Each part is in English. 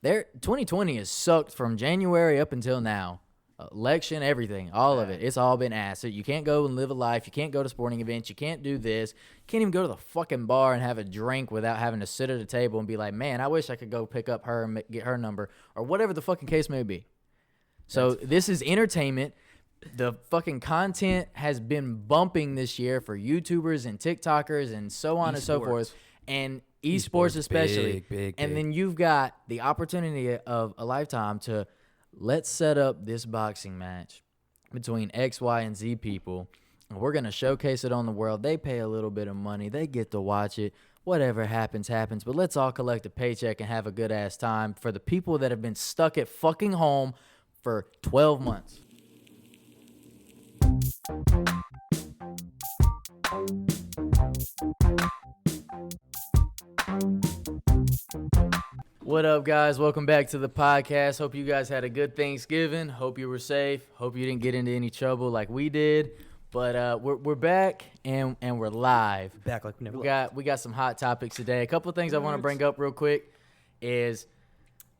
2020 has sucked from January up until now. Election, everything, all of it. It's all been ass. So you can't go and live a life. You can't go to sporting events. You can't do this. You can't even go to the fucking bar and have a drink without having to sit at a table and be like, man, I wish I could go pick up her and get her number or whatever the fucking case may be. So this is entertainment. The fucking content has been bumping this year for YouTubers and TikTokers and so on and so forth. And esports especially. Big. And then you've got the opportunity of a lifetime to let's set up this boxing match between X, Y, and Z people. We're going to showcase it on the world. They pay a little bit of money. They get to watch it. Whatever happens, happens. But let's all collect a paycheck and have a good-ass time for the people that have been stuck at fucking home for 12 months. What up, guys? Welcome back to the podcast. Hope you guys had a good Thanksgiving. Hope you were safe. Hope you didn't get into any trouble like we did. But we're back and we're live. Back like we never We got some hot topics today. A couple of things I want to bring up real quick is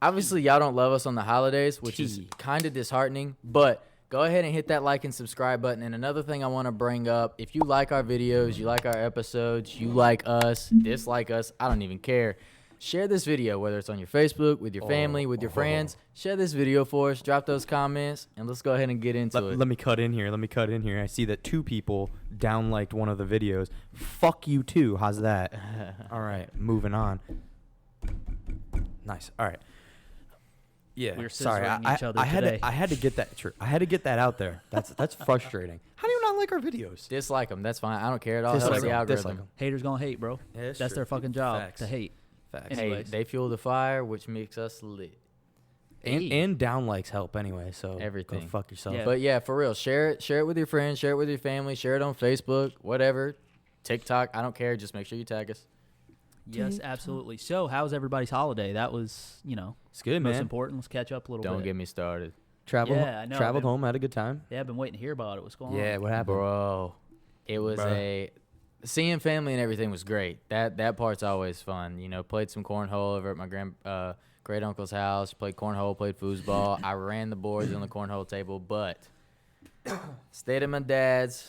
obviously y'all don't love us on the holidays, which is kind of disheartening. But go ahead and hit that like and subscribe button. And another thing I want to bring up, if you like our videos, you like our episodes, you like us, dislike us, I don't even care. Share this video, whether it's on your Facebook, with your family, with your friends. Share this video for us. Drop those comments, and let's go ahead and get into it. Let me cut in here. I see that 2 people downliked one of the videos. Fuck you too. How's that? All right, moving on. Nice. All right. Yeah. We're sorry. scissoring each other today. I had to get that. True. I had to get that out there. That's frustrating. How do you not like our videos? Dislike them. That's fine. I don't care at all. Dislike Helps the them. algorithm. Dislike them. Haters gonna hate, bro. Yeah, That's their fucking job to hate. Facts. Hey, Anyways. they fuel the fire, which makes us lit. And down likes help anyway. So Everything. Go fuck yourself. Yeah. But yeah, for real, share it with your friends, share it with your family, share it on Facebook, whatever, TikTok. I don't care. Just make sure you tag us. Yes, absolutely. So, how's everybody's holiday? That was, It's good, most man. important. Let's catch up a little Don't bit. get me started, Traveled. Yeah, I know. Traveled home. Had a good time. Yeah, I've been waiting to hear about it. What's going on? Yeah. What happened? bro. It was seeing family and everything was great. That part's always fun. You know, played some cornhole over at my great uncle's house. Played cornhole, played foosball. I ran the boards on the cornhole table, but stayed at my dad's.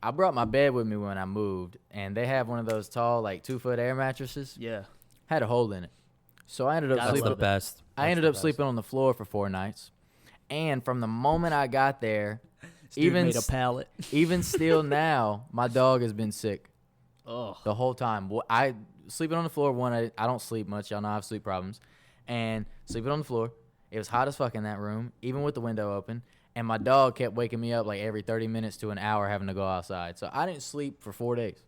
I brought my bed with me when I moved, and they have one of those tall, like 2-foot air mattresses. Yeah. Had a hole in it, so I ended up Gotta That's sleeping. the best. I ended up sleeping on the floor for 4 nights, and from the moment I got there, Dude even made a pallet. even still now, my dog has been sick Oh. the whole time. I sleeping on the floor. One, I don't sleep much. Y'all know I have sleep problems, and sleeping on the floor. It was hot as fuck in that room, even with the window open. And my dog kept waking me up like every 30 minutes to an hour having to go outside. So I didn't sleep for 4 days.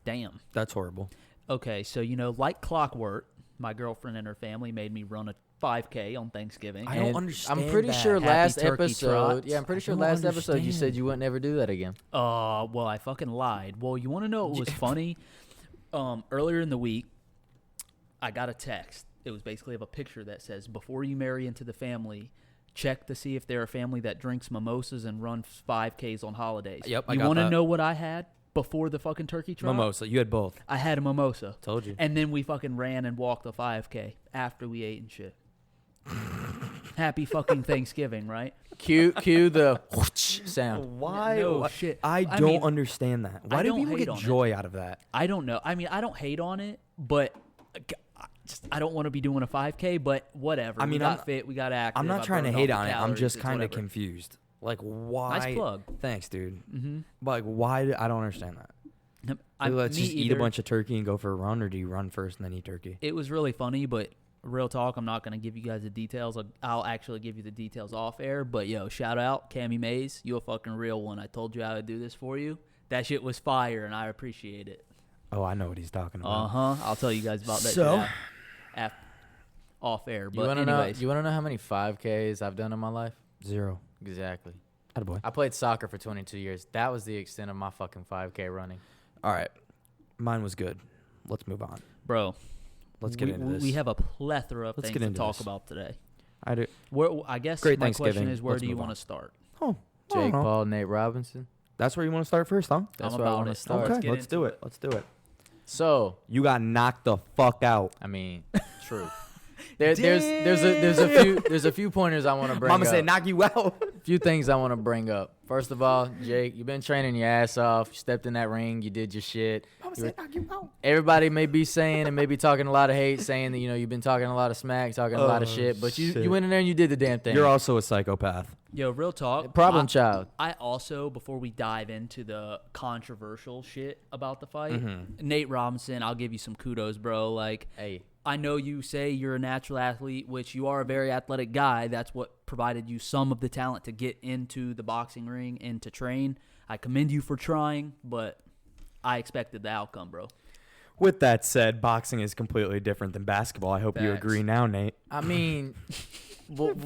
Damn. That's horrible. Okay, so, like clockwork, my girlfriend and her family made me run a 5K on Thanksgiving. I don't And understand I'm pretty that. sure Happy last turkey episode. trots. Yeah, I'm pretty I sure don't last episode you understand. said you wouldn't never do that again. Well, I fucking lied. Well, you want to know what was funny? Earlier in the week, I got a text. It was basically of a picture that says, before you marry into the family, check to see if they're a family that drinks mimosas and runs 5Ks on holidays. Yep, I You got want to that. know what I had before the fucking turkey trot? Mimosa. You had both. I had a mimosa. Told you. And then we fucking ran and walked the 5K after we ate and shit. Happy fucking Thanksgiving, right? Cue the sound. Why? No shit. I I don't mean, understand that. Why I do don't people hate get on it. joy out of that? I don't know. I mean, I don't hate on it, but I don't want to be doing a 5K, but whatever. I mean, we got I'm- fit, we got active. I'm not I trying to burned hate off on the it. I'm calories, just it's kind of whatever. confused. Like, why? Nice plug. Thanks, dude. Mm-hmm. But like, why? I don't understand that. Let's just eat a bunch of turkey and go for a run, or do you run first and then eat turkey? It was really funny, but real talk, I'm not going to give you guys the details. I'll actually give you the details off air. But, yo, shout out, Cammy Mays. You a fucking real one. I told you I would do this for you. That shit was fire, and I appreciate it. Oh, I know what he's talking about. Uh-huh. I'll tell you guys about that So? shit off air. You But want to know? anyways, You want to know how many 5Ks I've done in my life? 0. Exactly. Attaboy. I played soccer for 22 years. That was the extent of my fucking 5K running. All right. Mine was good. Let's move on. bro, Let's get into this. We have a plethora of Let's things get to into talk this. about today. I do. I guess Great my question Thanksgiving. is, where Let's do you move want on. to start? Oh, I Jake don't know. Paul, Nate Robinson. That's where you want to start first, huh? That's I'm where I about want to it. start. Let's Okay, get let's do into it. Let's do it. So, You got knocked the fuck out. I mean, true. there's a few pointers I want to bring Mama up. said knock you out. Few things I want to bring up. First of all, Jake, you've been training your ass off. You stepped in that ring. You did your shit. Mama said knock you out. Everybody may be saying and maybe talking a lot of hate, saying that you've been talking a lot of smack, talking a lot of shit, but you went in there and you did the damn thing. You're also a psychopath. Yo, real talk. Problem child. I also, before we dive into the controversial shit about the fight, Mm-hmm. Nate Robinson, I'll give you some kudos, bro. Like, Hey, I know you say you're a natural athlete, which you are a very athletic guy. That's what provided you some of the talent to get into the boxing ring and to train. I commend you for trying, but I expected the outcome, bro. With that said, boxing is completely different than basketball. I hope you Facts. agree now, Nate. I mean,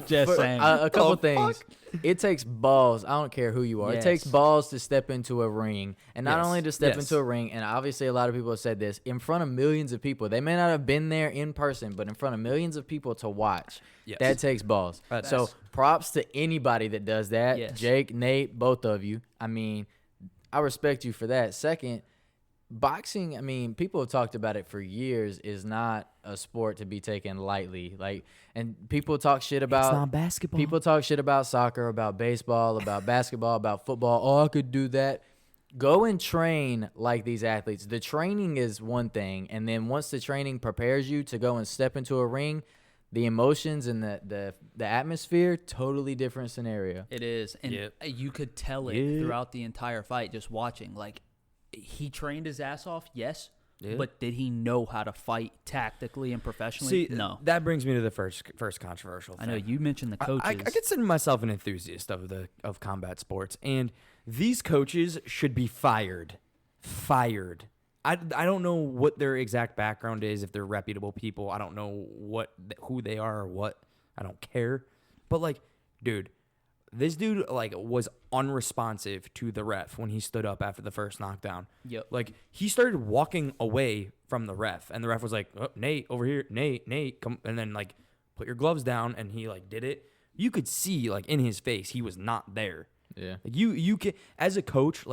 Just saying. A couple things. It takes balls. I don't care who you are. It takes Yes. balls to step into a ring, and not Yes. only to step Yes. into a ring. And obviously, a lot of people have said this in front of millions of people. They may not have been there in person, but in front of millions of people to watch. Yes. That takes balls. That's- So props to anybody that does that. Yes. Jake, Nate, both of you. I mean, I respect you for that. Second, boxing, I mean, people have talked about it for years, is not a sport to be taken lightly. And people talk shit about basketball. people talk shit about soccer, about baseball, about basketball, about football. Oh, I could do that. Go and train like these athletes. The training is one thing, and then once the training prepares you to go and step into a ring, the emotions and the atmosphere, totally different scenario. It is. And Yep. you could tell it Yep. throughout the entire fight just watching. Like, he trained his ass off, yes. Yeah. But did he know how to fight tactically and professionally? See, no. that brings me to the first controversial I thing. know you mentioned the coaches. I consider myself an enthusiast of combat sports, and these coaches should be fired. Fired. I don't know what their exact background is, if they're reputable people. I don't know who they are or what. I don't care. But like, dude, this dude was unresponsive to the ref when he stood up after the first knockdown. Yep. Like, he started walking away from the ref, and the ref was like, oh, Nate, over here. Nate, come. And then, put your gloves down, and he, did it. You could see, in his face, he was not there. Yeah. Like, you can, as a coach,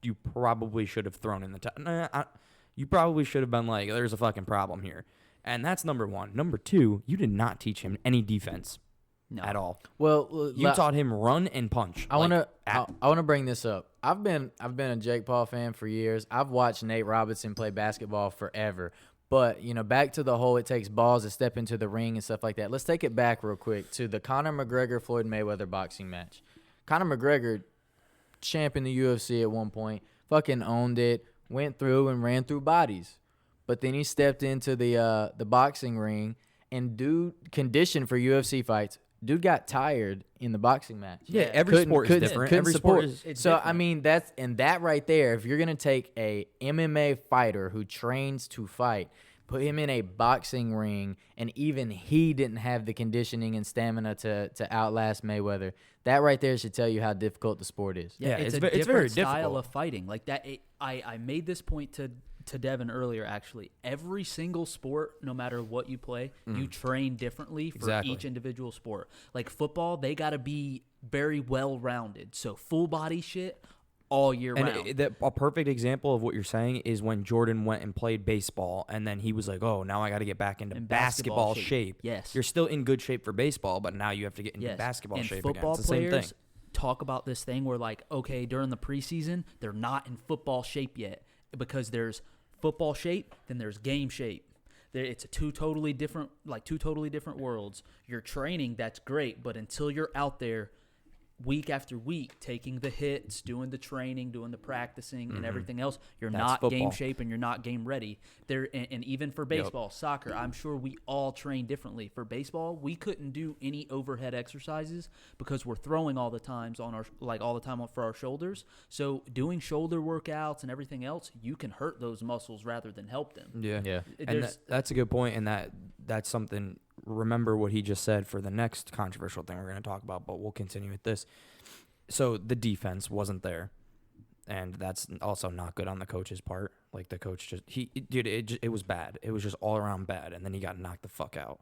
you probably should have thrown in the towel. You probably should have been like, there's a fucking problem here. And that's number one. Number two, you did not teach him any defense No. at all. Well, You taught him run and punch. I want to bring this up. I've been a Jake Paul fan for years. I've watched Nate Robinson play basketball forever. But, back to the whole it takes balls to step into the ring and stuff like that. Let's take it back real quick to the Conor McGregor Floyd Mayweather boxing match. Conor McGregor, champ in the UFC at one point, fucking owned it, went through and ran through bodies. But then he stepped into the boxing ring, and dude, conditioned for UFC fights, dude got tired in the boxing match. Yeah, every sport is different. Every sport is So different. I mean, that right there. If you're gonna take a MMA fighter who trains to fight, put him in a boxing ring, and even he didn't have the conditioning and stamina to outlast Mayweather. That right there should tell you how difficult the sport is. Yeah, it's a it's different very style difficult. of fighting. Like that, I made this point to Devin earlier. Actually, every single sport, no matter what you play, you train differently for Exactly. each individual sport. Like football, they got to be very well rounded, so full body shit all year round. And a perfect example of what you're saying is when Jordan went and played baseball, and then he was like, oh, now I got to get back into In basketball basketball shape. Yes. You're still in good shape for baseball, but now you have to get into Yes. basketball and shape football again. It's the same players thing. talk about this thing where okay, during the preseason, they're not in football shape yet because there's football shape, then there's game shape. It's two totally different worlds. You're training, that's great, but until you're out there week after week taking the hits, doing the training, doing the practicing, and everything else, you're That's not game football. shape and you're not game ready. And even for baseball, soccer, I'm sure we all train differently. For baseball, we couldn't do any overhead exercises because we're throwing all the time for our shoulders. So doing shoulder workouts and everything else, you can hurt those muscles rather than help them. Yeah. Yeah. And There's- that's a good point, and that's something. Remember what he just said for the next controversial thing we're going to talk about, but we'll continue with this. So the defense wasn't there, and that's also not good on the coach's part. Like the coach it was bad. It was just all around bad, and then he got knocked the fuck out.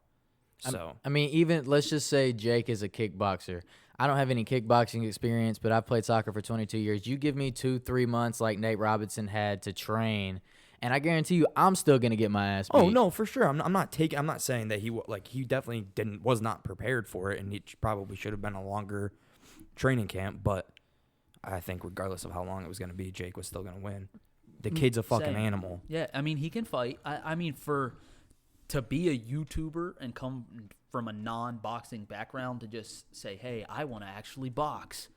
So I mean, even let's just say Jake is a kickboxer. I don't have any kickboxing experience, but I've played soccer for 22 years. You give me 2-3 months like Nate Robinson had to train, and I guarantee you, I'm still gonna get my ass beat. Oh no, for sure. I'm not saying that he definitely was not prepared for it, and he probably should have been a longer training camp. But I think regardless of how long it was going to be, Jake was still going to win. The kid's a fucking Same. animal. Yeah, I mean, he can fight. I mean, to be a YouTuber and come from a non-boxing background to just say, hey, I want to actually box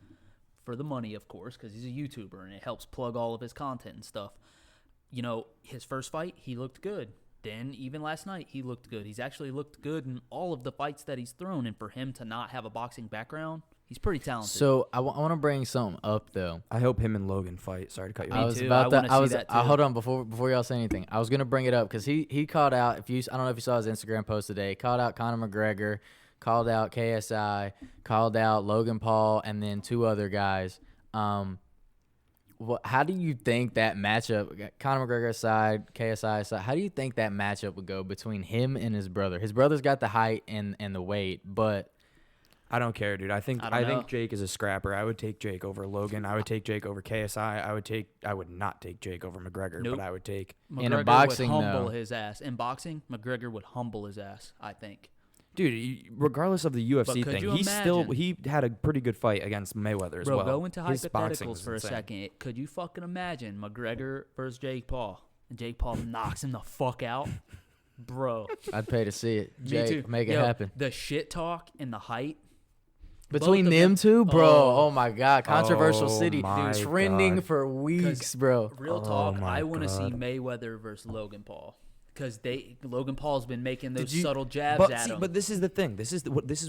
for the money, of course, because he's a YouTuber and it helps plug all of his content and stuff. You know, his first fight, he looked good. Then even last night, he looked good. He's actually looked good in all of the fights that he's thrown. And for him to not have a boxing background, he's pretty talented. So I want to bring something up though. I hope him and Logan fight. Sorry to cut you Me off. I was too. about I to. wanna see that too. Hold on before y'all say anything. I was gonna bring it up because he called out. I don't know if you saw his Instagram post today. He called out Conor McGregor, called out KSI, called out Logan Paul, and then 2 other guys. How do you think that matchup, Conor McGregor side, KSI side, how do you think that matchup would go between him and his brother? His brother's got the height and the weight, but I don't care, dude. I think I don't know. Jake is a scrapper. I would take Jake over Logan. I would take Jake over KSI. I would not take Jake over McGregor, Nope. but I would take. McGregor in a boxing, would humble though. his ass. In boxing, McGregor would humble his ass, I think. Dude, regardless of the UFC could thing, you he had a pretty good fight against Mayweather as Bro, well. go into His boxing hypotheticals is for a insane. second. Could you fucking imagine McGregor versus Jake Paul? And Jake Paul knocks him the fuck out? Bro. I'd pay to see it. Me Jake, too. make it Yo, happen. The shit talk and the height. Between both of them them- two, bro. Oh. Oh, my God. Controversial Oh city. my Trending God. for weeks, bro. Real Oh talk, my I want to see God. Mayweather versus Logan Paul. Because Logan Paul's been making those Did you- subtle jabs but at see, him. But this is the thing. This is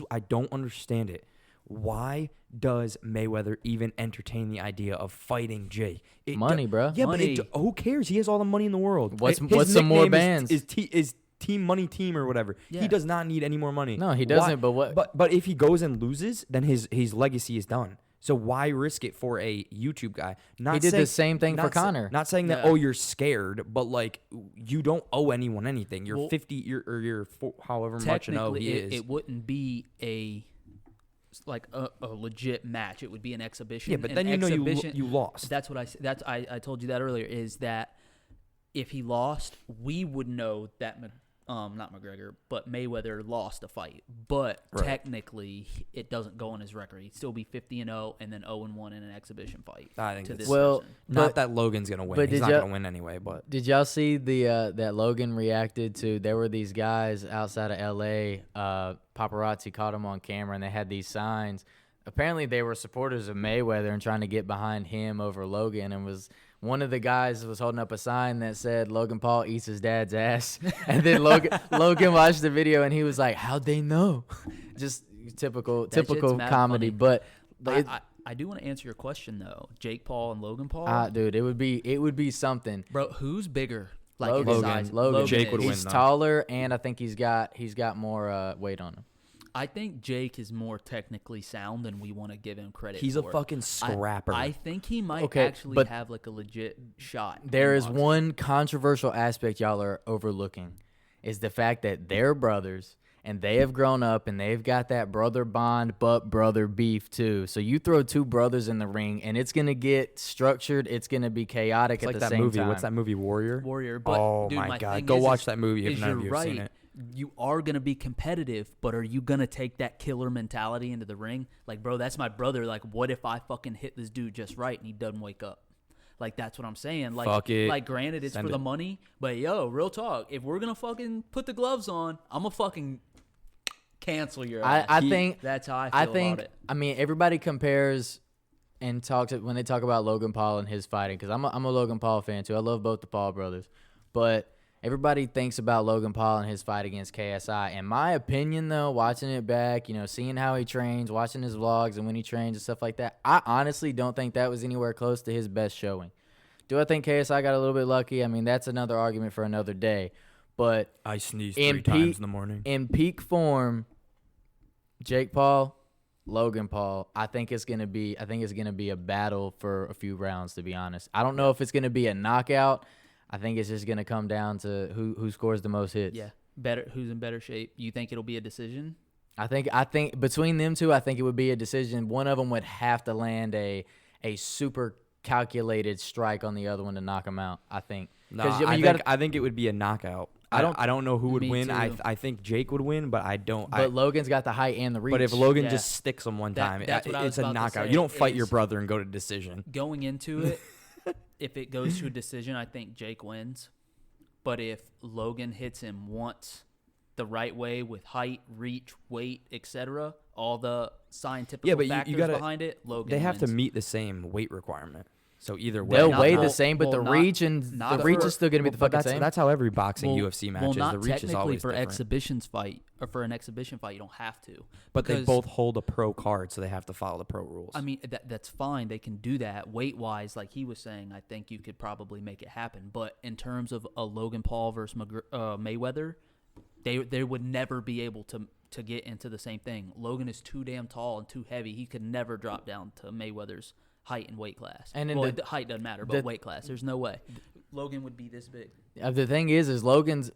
I don't understand it. Why does Mayweather even entertain the idea of fighting Jake? Money, bro. Yeah, Money. but who cares? He has all the money in the world. What's His some more nickname bands? Is Team Money Team or whatever. Yeah. He does not need any more money. No, he Why- doesn't, but what- But if he goes and loses, then his legacy is done. So why risk it for a YouTube guy? Not He did the saying- same thing for not sa- Conor. Not saying that Yeah. you're scared, but like you don't owe anyone anything. You're Well, 50 you're however much an O technically, he is. it wouldn't be a legit match. It would be an exhibition. Yeah, but An then you know exhibition- you lost. That's what I told you that earlier. Is that if he lost, we would know that not McGregor, but Mayweather lost a fight. But Right. technically, it doesn't go on his record. He'd still be 50-0 and then 0-1 in an exhibition fight. I think to that's- this Well, person. Not but- that Logan's gonna win. but He's did not ya- gonna win anyway. But Did y'all see that Logan reacted to? There were these guys outside of L.A. Paparazzi caught him on camera, and they had these signs. Apparently, they were supporters of Mayweather and trying to get behind him over Logan. And one of the guys was holding up a sign that said Logan Paul eats his dad's ass. And then Logan watched the video and he was like, "How'd they know?" Just typical shit's mad comedy. funny. But I do want to answer your question though. Jake Paul and Logan Paul. dude, it would be something. Bro, who's bigger? Like Logan. in size? Logan. Jake would is. win. He's though. taller, and I think he's got more weight on him. I think Jake is more technically sound than we want to give him credit he's a for. fucking scrapper. I think he might Okay, actually but have like a legit shot. There in is boxing. one controversial aspect y'all are overlooking, is the fact that they're brothers and they have grown up and they've got that brother bond but brother beef too. So you throw 2 brothers in the ring and it's gonna get structured. It's gonna be chaotic it's at like the that same movie. time. What's that movie? Warrior. But Oh dude, my God. thing Go is- watch that movie if is none of you're you have seen right. it. You are gonna be competitive, but are you gonna take that killer mentality into the ring? Like, bro, that's my brother. Like, what if I fucking hit this dude just right and he doesn't wake up? Like, that's what I'm saying. Like, Fuck it. like, granted, it's Send for the it. money, but yo, real talk. If we're gonna fucking put the gloves on, I'm gonna fucking cancel your ass. I think that's how I feel about it. I mean, everybody compares and talks when they talk about Logan Paul and his fighting, because I'm a Logan Paul fan too. I love both the Paul brothers, but everybody thinks about Logan Paul and his fight against KSI. In my opinion, though, watching it back, seeing how he trains, watching his vlogs and when he trains and stuff like that, I honestly don't think that was anywhere close to his best showing. Do I think KSI got a little bit lucky? I mean, that's another argument for another day. But I sneezed in 3 times peak- in the morning. in peak form, Jake Paul, Logan Paul, I think it's gonna be a battle for a few rounds, to be honest. I don't know if it's gonna be a knockout. I think it's just gonna come down to who scores the most hits. Yeah, better. Who's in better shape? You think it'll be a decision? I think between them two, I think it would be a decision. One of them would have to land a super calculated strike on the other one to knock him out. I think. No, 'Cause, I think it would be a knockout. I don't know who would Me win. too. I think Jake would win, but I don't. But Logan's got the height and the reach. But if Logan Yeah. just sticks him one That- time, that's what I was it's a about to knockout. say, You don't fight your is- brother and go to decision. Going into it, if it goes to a decision, I think Jake wins. But if Logan hits him once the right way with height, reach, weight, etc., all the scientific Yeah, but you factors gotta- behind it, Logan They have to wins. meet the same weight requirement. So either way, they'll not- weigh well, the same, but well, the not- reach and not the reach for- is still going to be the But fucking same. that's how every boxing UFC match well, is. not The reach is technically always for different. exhibitions fight or for an exhibition fight, you don't have to. But they because- both hold a pro card, so they have to follow the pro rules. I mean, that's fine. They can do that weight wise, like he was saying. I think you could probably make it happen. But in terms of a Logan Paul versus Mayweather, they would never be able to get into the same thing. Logan is too damn tall and too heavy. He could never drop down to Mayweather's height and weight class. And in well, the- the height doesn't matter, but weight class, there's no way. Logan would be this big. The thing is Logan's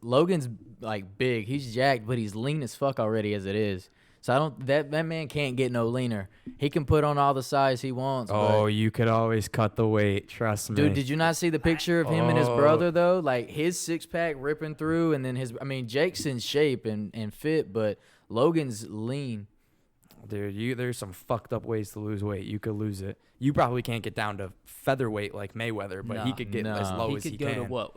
like big. He's jacked, but he's lean as fuck already as it is. So I don't. That man can't get no leaner. He can put on all the size he wants. but you could always cut the weight. Trust me. dude, did you not see the picture of him and his brother though? Like his 6-pack ripping through, and then his. I mean, Jake's in shape and fit, but Logan's lean. Dude, there's some fucked up ways to lose weight. You could lose it. You probably can't get down to featherweight like Mayweather, but he Nah. could get as low He as could he go can. to what?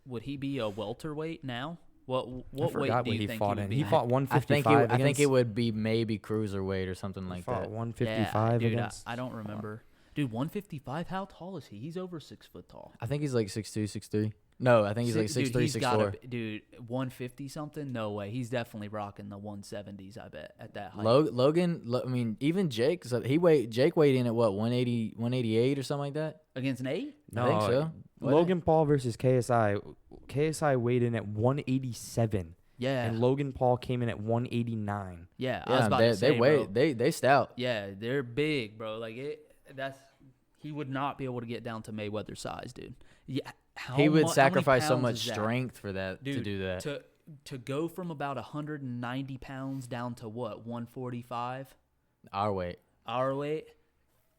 Would he be a welterweight now? What I weight forgot do what you he think fought he would in. be? He fought I 155. think it would be maybe cruiserweight or something like fought that. 155 dude, against. I don't remember. Dude, 155. How tall is he? He's over 6 foot tall. I think he's like 6'2", 6'3". No, I think he's like 6'3", Dude, he's 6'4". gotta be- dude, 150 something? No way. He's definitely rocking the 170s. I bet at that height. I mean, even Jake. So Jake weighed in at what 180, 188 or something like that. Against Nate? I think so. Logan Paul versus KSI. KSI weighed in at 187, Yeah. and Logan Paul came in at 189. Yeah. I was Yeah, about they to say, weigh bro. they stout. Yeah, they're big, bro. Like he would not be able to get down to Mayweather's size, dude. Yeah. He would how many sacrifice so pounds much is that? strength for that to Dude, do that. To go from about 190 pounds down to what, 145 Our weight. our weight?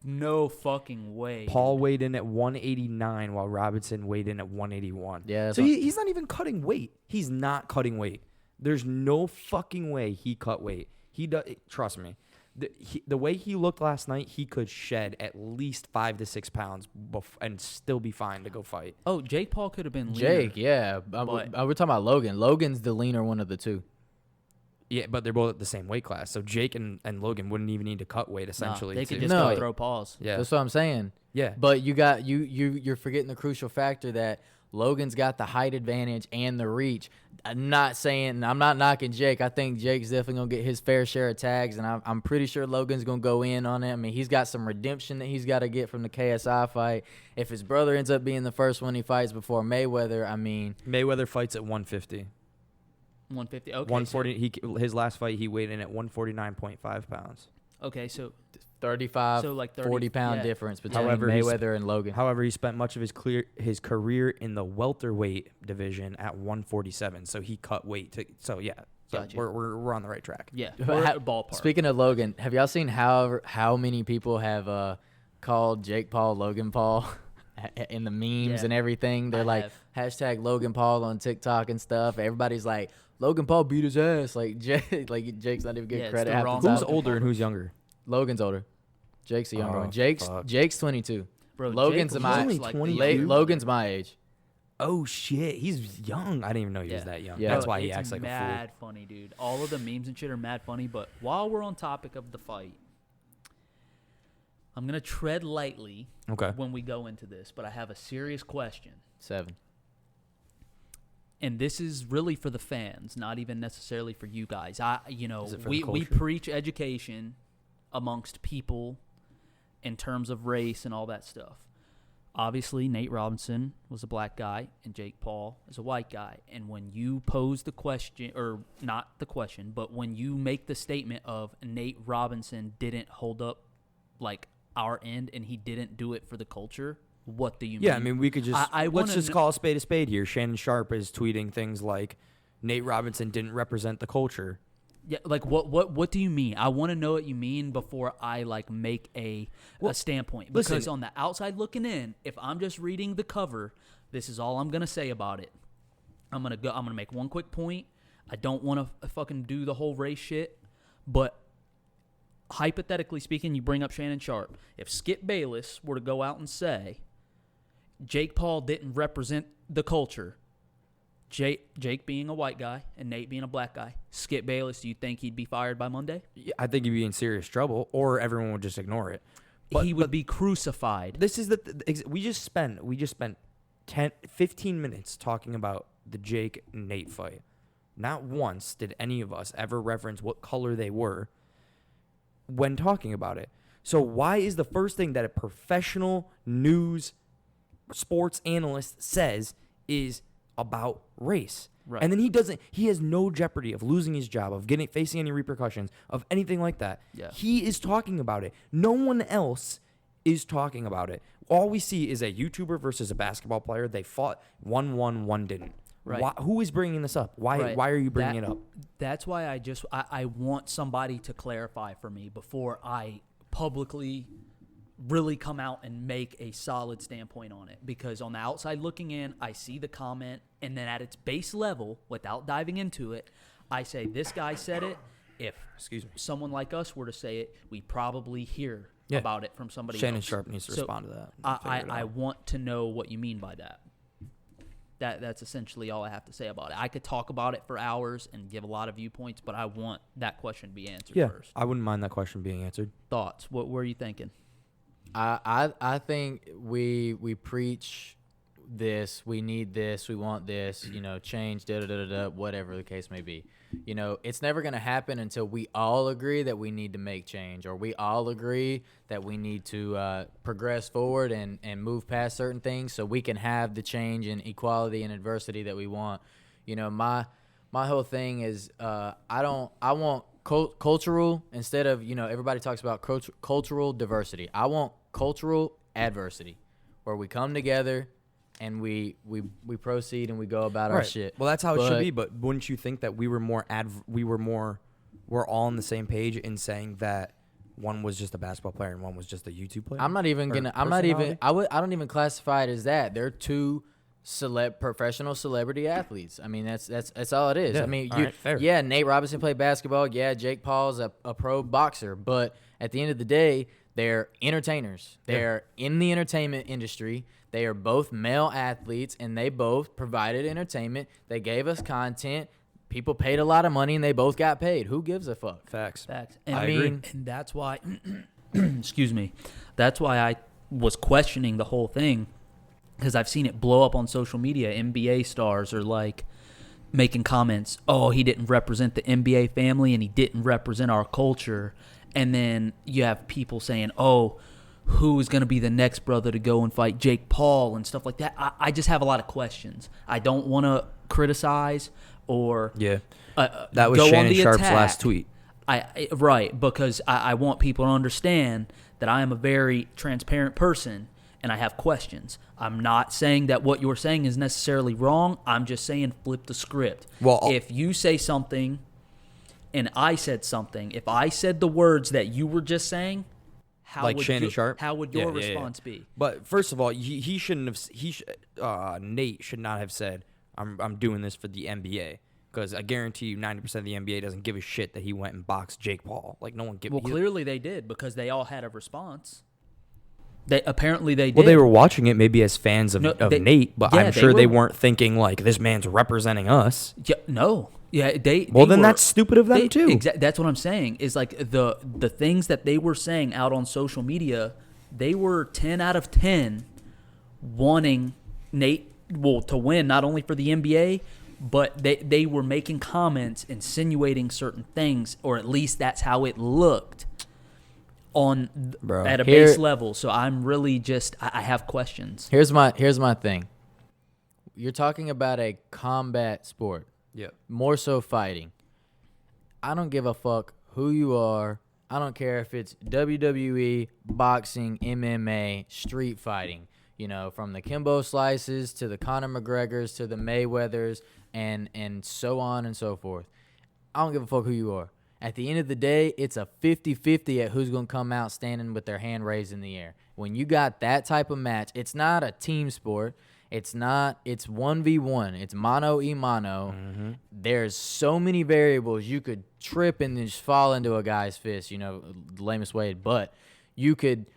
No fucking way. Paul dude. weighed in at 189, while Robinson weighed in at 181. Yeah, that's So what- he's not even cutting weight. He's not cutting weight. There's no fucking way he cut weight. He does. Trust me. The way he looked last night, he could shed at least 5 to 6 pounds and still be fine to go fight. Oh, Jake Paul could have been leaner. Jake, yeah. But- We're talking about Logan. Logan's the leaner one of the two. Yeah, but they're both at the same weight class. So Jake and Logan wouldn't even need to cut weight Nah, essentially. they could to- just No. go throw paws. yeah, That's what I'm saying. yeah. But you're forgetting the crucial factor that Logan's got the height advantage and the reach. I'm not knocking Jake. I think Jake's definitely gonna get his fair share of tags, and I'm pretty sure Logan's gonna go in on it. I mean, he's got some redemption that he's got to get from the KSI fight. If his brother ends up being the first one he fights before Mayweather, I mean, Mayweather fights at 150. 150. Okay. 140. His last fight he weighed in at 149.5 pounds. Okay, so 35, So, like 30 40-pound yeah. difference between However, he's- Mayweather and Logan. However, he spent much of his career in the welterweight division at 147. So he cut weight. So Gotcha. we're on the right track. yeah, But we're ha- at ballpark. Speaking of Logan, have y'all seen how many people have called Jake Paul Logan Paul in the memes Yeah. and everything? They're I like hashtag Logan Paul on TikTok and stuff. Everybody's like Logan Paul beat his ass. Like Jake's not even getting Yeah, it's credit. the half the wrong time. Who's older and who's younger? Logan's older. Jake's the younger Oh, one. Jake's fuck. 22. Bro, Logan's Jake my- looks He's like only the 22? young- Logan's my age. Oh shit, he's young. I didn't even know he was Yeah. that young. Yeah. That's Bro, why he it's acts like a mad funny, dude. All of the memes and shit are mad funny. But while we're on topic of the fight, I'm gonna tread lightly fool. Okay. when we go into this. But I have a serious question, 7. and this is really for the fans, not even necessarily for you guys. Is it for we the we culture? preach education amongst people in terms of race and all that stuff. Obviously, Nate Robinson was a black guy, and Jake Paul is a white guy. And when you pose the question, or not the question, but when you make the statement of Nate Robinson didn't hold up like our end and he didn't do it for the culture, what do you mean? Yeah, I mean, we could just I let's wanna just kn- call a spade here. Shannon Sharp is tweeting things like Nate Robinson didn't represent the culture. Yeah, like what do you mean? I want to know what you mean before I like make a standpoint. Because listen. on the outside looking in, if I'm just reading the cover, this is all I'm gonna say about it. I'm gonna make one quick point. I don't want to fucking do the whole race shit, but hypothetically speaking, you bring up Shannon Sharp. If Skip Bayless were to go out and say Jake Paul didn't represent the culture, Jake being a white guy and Nate being a black guy, Skip Bayless, do you think he'd be fired by Monday? Yeah, I think he'd be in serious trouble, or everyone would just ignore it. He would be crucified. This is we just spent 15 minutes talking about the Jake Nate fight. Not once did any of us ever reference what color they were when talking about it. So why is the first thing that a professional news sports analyst says is about race? Right. And then he has no jeopardy of losing his job, of facing any repercussions, of anything like that. Yeah. He is talking about it. No one else is talking about it. All we see is a YouTuber versus a basketball player. They fought, one won, one didn't. Right. Who is bringing this up? Why Right. are you bringing it up? That's why I want somebody to clarify for me before I publicly really come out and make a solid standpoint on it. Because on the outside looking in, I see the comment, and then at its base level, without diving into it, I say this guy said it. If someone like us were to say it, we'd probably hear about it from somebody Shannon else. Sharp needs to respond to that. I want to know what you mean by that. That's essentially all I have to say about it. I could talk about it for hours and give a lot of viewpoints, but I want that question to be answered first. I wouldn't mind that question being answered. Thoughts? What were you thinking? I think we preach this, we need this, we want this, change, whatever the case may be. It's never going to happen until we all agree that we need to make change, or we all agree that we need to progress forward and move past certain things so we can have the change and equality and adversity that we want. My whole thing is I want cultural instead of, everybody talks about cultural diversity. I want cultural adversity, where we come together and we proceed and we go about our shit. Well, that's how it should be. But wouldn't you think that we're all on the same page in saying that one was just a basketball player and one was just a YouTube player? I don't even classify it as that. They're two professional celebrity athletes. I mean, that's all it is. Yeah. I mean, Fair. yeah, Nate Robinson played basketball. Yeah, Jake Paul's a pro boxer. But at the end of the day, they're entertainers. They're in the entertainment industry. They are both male athletes, and they both provided entertainment. They gave us content. People paid a lot of money, and they both got paid. Who gives a fuck? Facts. And I mean, and that's why, excuse me, that's why I was questioning the whole thing, because I've seen it blow up on social media. NBA stars are like making comments, oh, he didn't represent the NBA family, and he didn't represent our culture. And then you have people saying, oh, who's going to be the next brother to go and fight Jake Paul and stuff like that. I just have a lot of questions. I don't want to criticize or that was go Shannon on the Sharp's attack. last tweet. Right, because I want people to understand that I am a very transparent person and I have questions. I'm not saying that what you're saying is necessarily wrong. I'm just saying flip the script. Well, if you say something and I said something, if I said the words that you were just saying, like Shannon Sharp, how would your response be? But first of all, he shouldn't have. Nate should not have said, "I'm doing this for the NBA," because I guarantee you, 90% of the NBA doesn't give a shit that he went and boxed Jake Paul. Like no one gives. Well, clearly they did, because they all had a response. They did. Well, they were watching it maybe as fans of Nate, but I'm sure they weren't thinking like this man's representing us. Yeah, no. Yeah, then that's stupid of them too. That's what I'm saying. Is like the things that they were saying out on social media, they were 10 out of 10 wanting Nate to win, not only for the NBA, but they were making comments insinuating certain things, or at least that's how it looked at a base level. So I'm really just I have questions. Here's my thing. You're talking about a combat sport. Yeah. More so fighting. I don't give a fuck who you are. I don't care if it's WWE, boxing, MMA, street fighting. From the Kimbo Slices to the Conor McGregors to the Mayweathers and so on and so forth. I don't give a fuck who you are. At the end of the day, it's a 50-50 at who's going to come out standing with their hand raised in the air. When you got that type of match, it's not a team sport. It's 1v1. It's mano y mano. Mm-hmm. There's so many variables. You could trip and just fall into a guy's fist, the lamest way. But you could,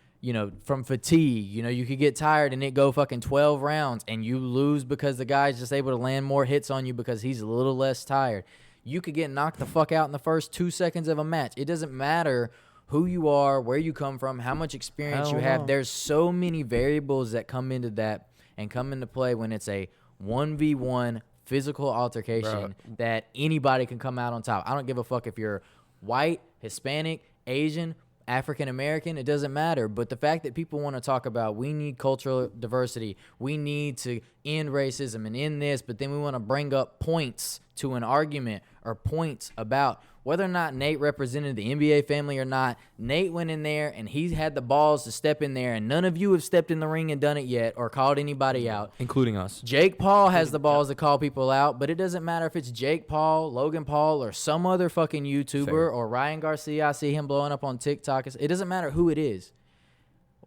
from fatigue, you could get tired and it go fucking 12 rounds and you lose because the guy's just able to land more hits on you because he's a little less tired. You could get knocked the fuck out in the first 2 seconds of a match. It doesn't matter who you are, where you come from, how much experience you have. There's so many variables that come into that and come into play when it's a 1v1 physical altercation that anybody can come out on top. I don't give a fuck if you're white, Hispanic, Asian, African American, it doesn't matter. But the fact that people want to talk about we need cultural diversity, we need to end racism and end this, but then we want to bring up points to an argument or points about whether or not Nate represented the NBA family or not. Nate went in there and he had the balls to step in there, and none of you have stepped in the ring and done it yet or called anybody out. Including us. Jake Paul has the balls to call people out, but it doesn't matter if it's Jake Paul, Logan Paul, or some other fucking YouTuber or Ryan Garcia. I see him blowing up on TikTok. It doesn't matter who it is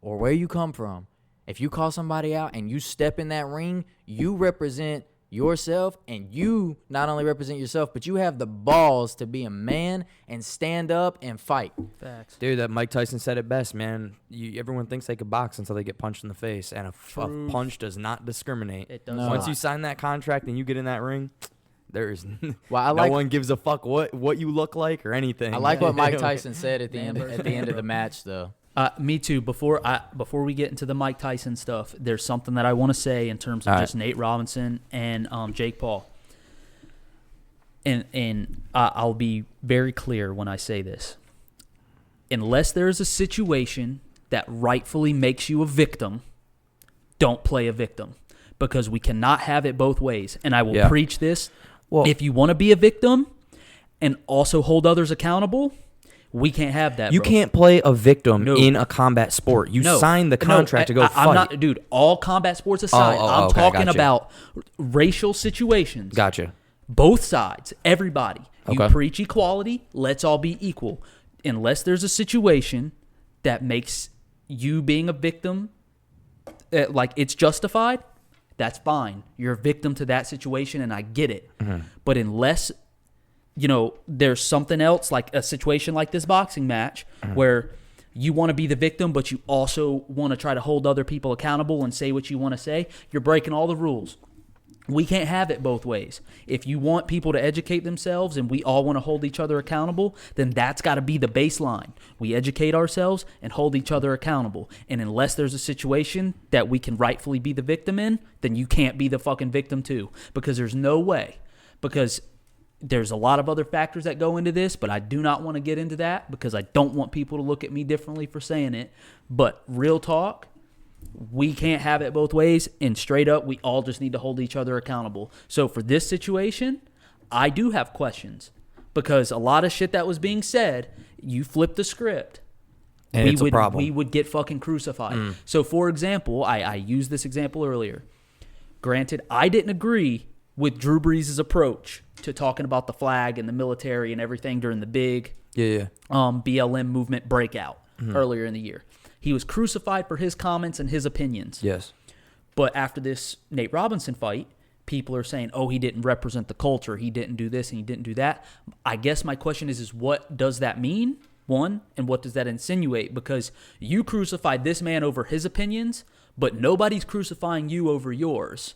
or where you come from. If you call somebody out and you step in that ring, you represent yourself, and you not only represent yourself, but you have the balls to be a man and stand up and fight. Facts. Dude, that Mike Tyson said it best, man. Everyone thinks they could box until they get punched in the face, and a punch does not discriminate. It does Once not. you sign that contract and you get in that ring, there is Well, no one gives a fuck what you look like or anything. I like what Mike Tyson said at the end of the match, though. Me too. Before we get into the Mike Tyson stuff, there's something that I want to say in terms of just Nate Robinson and Jake Paul. And I'll be very clear when I say this. Unless there's a situation that rightfully makes you a victim, don't play a victim, because we cannot have it both ways. And I will preach this. Well, if you want to be a victim and also hold others accountable, we can't have that. You bro. can't play a victim in a combat sport. You signed the contract to go fight. I'm not, dude. All combat sports aside, I'm talking about racial situations. Gotcha. Both sides, everybody. Okay. You preach equality. Let's all be equal. Unless there's a situation that makes you being a victim, like it's justified, that's fine. You're a victim to that situation, and I get it. Mm-hmm. But unless there's something else, like a situation like this boxing match, where you want to be the victim, but you also want to try to hold other people accountable and say what you want to say, you're breaking all the rules. We can't have it both ways. If you want people to educate themselves and we all want to hold each other accountable, then that's got to be the baseline. We educate ourselves and hold each other accountable. And unless there's a situation that we can rightfully be the victim in, then you can't be the fucking victim too, because there's no way. Because there's a lot of other factors that go into this, but I do not want to get into that because I don't want people to look at me differently for saying it. But real talk, we can't have it both ways, and straight up, we all just need to hold each other accountable. So for this situation, I do have questions, because a lot of shit that was being said, you flip the script, and it's a problem. We would get fucking crucified. So for example, I used this example earlier. Granted, I didn't agree with Drew Brees' approach to talking about the flag and the military and everything during the big BLM movement breakout earlier in the year. He was crucified for his comments and his opinions. Yes. But after this Nate Robinson fight, people are saying, oh, he didn't represent the culture. He didn't do this and he didn't do that. I guess my question is what does that mean? One, and what does that insinuate? Because you crucified this man over his opinions, but nobody's crucifying you over yours.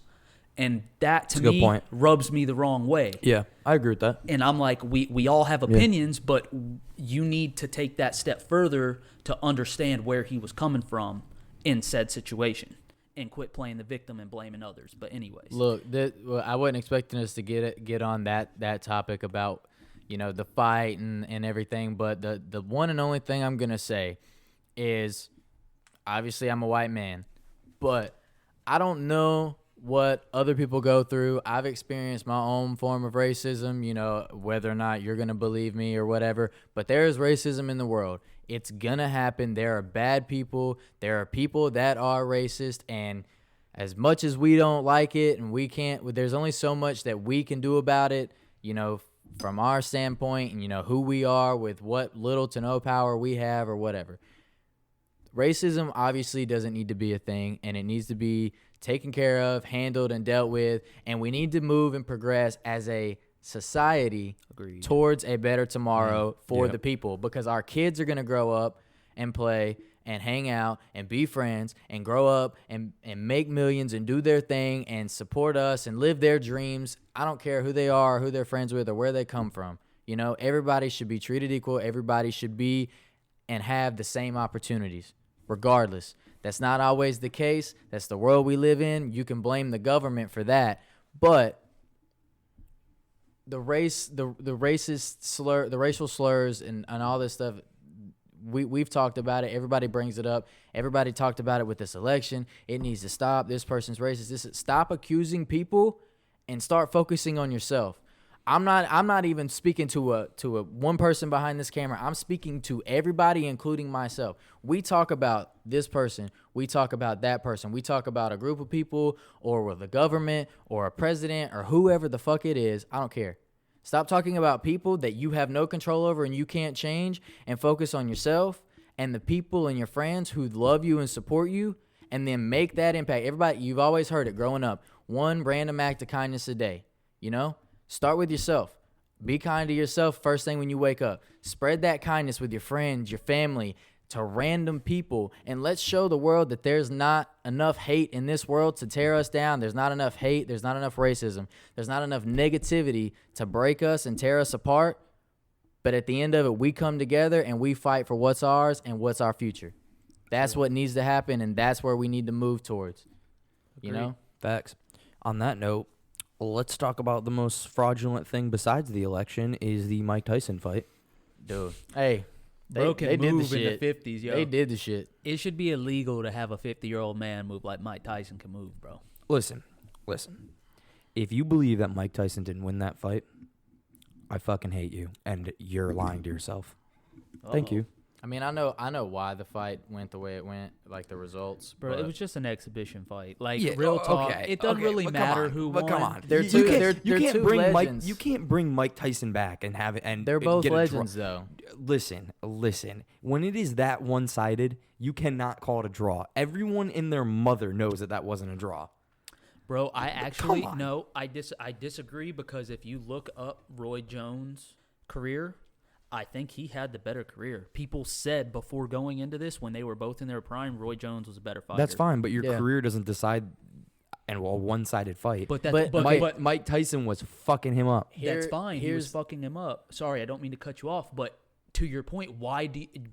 And that, to me, rubs me the wrong way. Yeah, I agree with that. And I'm like, we all have opinions, but you need to take that step further to understand where he was coming from in said situation and quit playing the victim and blaming others. But anyways. Look, I wasn't expecting us to get on that topic about, the fight and everything. But the one and only thing I'm going to say is, obviously I'm a white man, but I don't know what other people go through. I've experienced my own form of racism, whether or not you're going to believe me or whatever, but there is racism in the world. It's going to happen. There are bad people. There are people that are racist, and as much as we don't like it and we can't, there's only so much that we can do about it, from our standpoint and, who we are with what little to no power we have or whatever. Racism obviously doesn't need to be a thing, and it needs to be taken care of, handled, and dealt with. And we need to move and progress as a society Agreed. towards a better tomorrow for Yep. the people, because our kids are going to grow up and play and hang out and be friends and grow up and make millions and do their thing and support us and live their dreams. I don't care who they are, who they're friends with, or where they come from. Everybody should be treated equal. Everybody should be and have the same opportunities, regardless. That's not always the case. That's the world we live in. You can blame the government for that. But the racist slur, the racial slurs and all this stuff, we've talked about it. Everybody brings it up. Everybody talked about it with this election. It needs to stop. This person's racist. Stop accusing people and start focusing on yourself. I'm not even speaking to a one person behind this camera. I'm speaking to everybody, including myself. We talk about this person. We talk about that person. We talk about a group of people or with the government or a president or whoever the fuck it is. I don't care. Stop talking about people that you have no control over and you can't change, and focus on yourself and the people and your friends who love you and support you, and then make that impact. Everybody, you've always heard it growing up. One random act of kindness a day. Start with yourself. Be kind to yourself first thing when you wake up. Spread that kindness with your friends, your family, to random people, and let's show the world that there's not enough hate in this world to tear us down. There's not enough hate. There's not enough racism. There's not enough negativity to break us and tear us apart. But at the end of it, we come together and we fight for what's ours and what's our future. That's what needs to happen, and that's where we need to move towards. Facts. On that note, let's talk about the most fraudulent thing besides the election is the Mike Tyson fight. Dude, hey, Bro can they did the move in shit. the 50s, yo. They did the shit. It should be illegal to have a 50-year-old man move like Mike Tyson can move, bro. Listen. If you believe that Mike Tyson didn't win that fight, I fucking hate you, and you're lying to yourself. Thank you. I mean, I know why the fight went the way it went, like the results. Bro, but it was just an exhibition fight. Like, Yeah, real talk. okay, It doesn't okay, really but come matter on, who but won. come on. They're You two- can't- they're two bring legends. Mike. You can't bring Mike Tyson back and have it and They're both get a draw. legends, though. Listen. When it is that one-sided, you cannot call it a draw. Everyone and their mother knows that wasn't a draw. Bro, I actually on. no, I disagree, because if you look up Roy Jones' career, I think he had the better career. People said before going into this, when they were both in their prime, Roy Jones was a better fighter. That's fine, but your Yeah. career doesn't decide in a one-sided fight. But Mike Tyson was fucking him up. that's fine. He was here's- fucking him up. Sorry, I don't mean to cut you off, but to your point,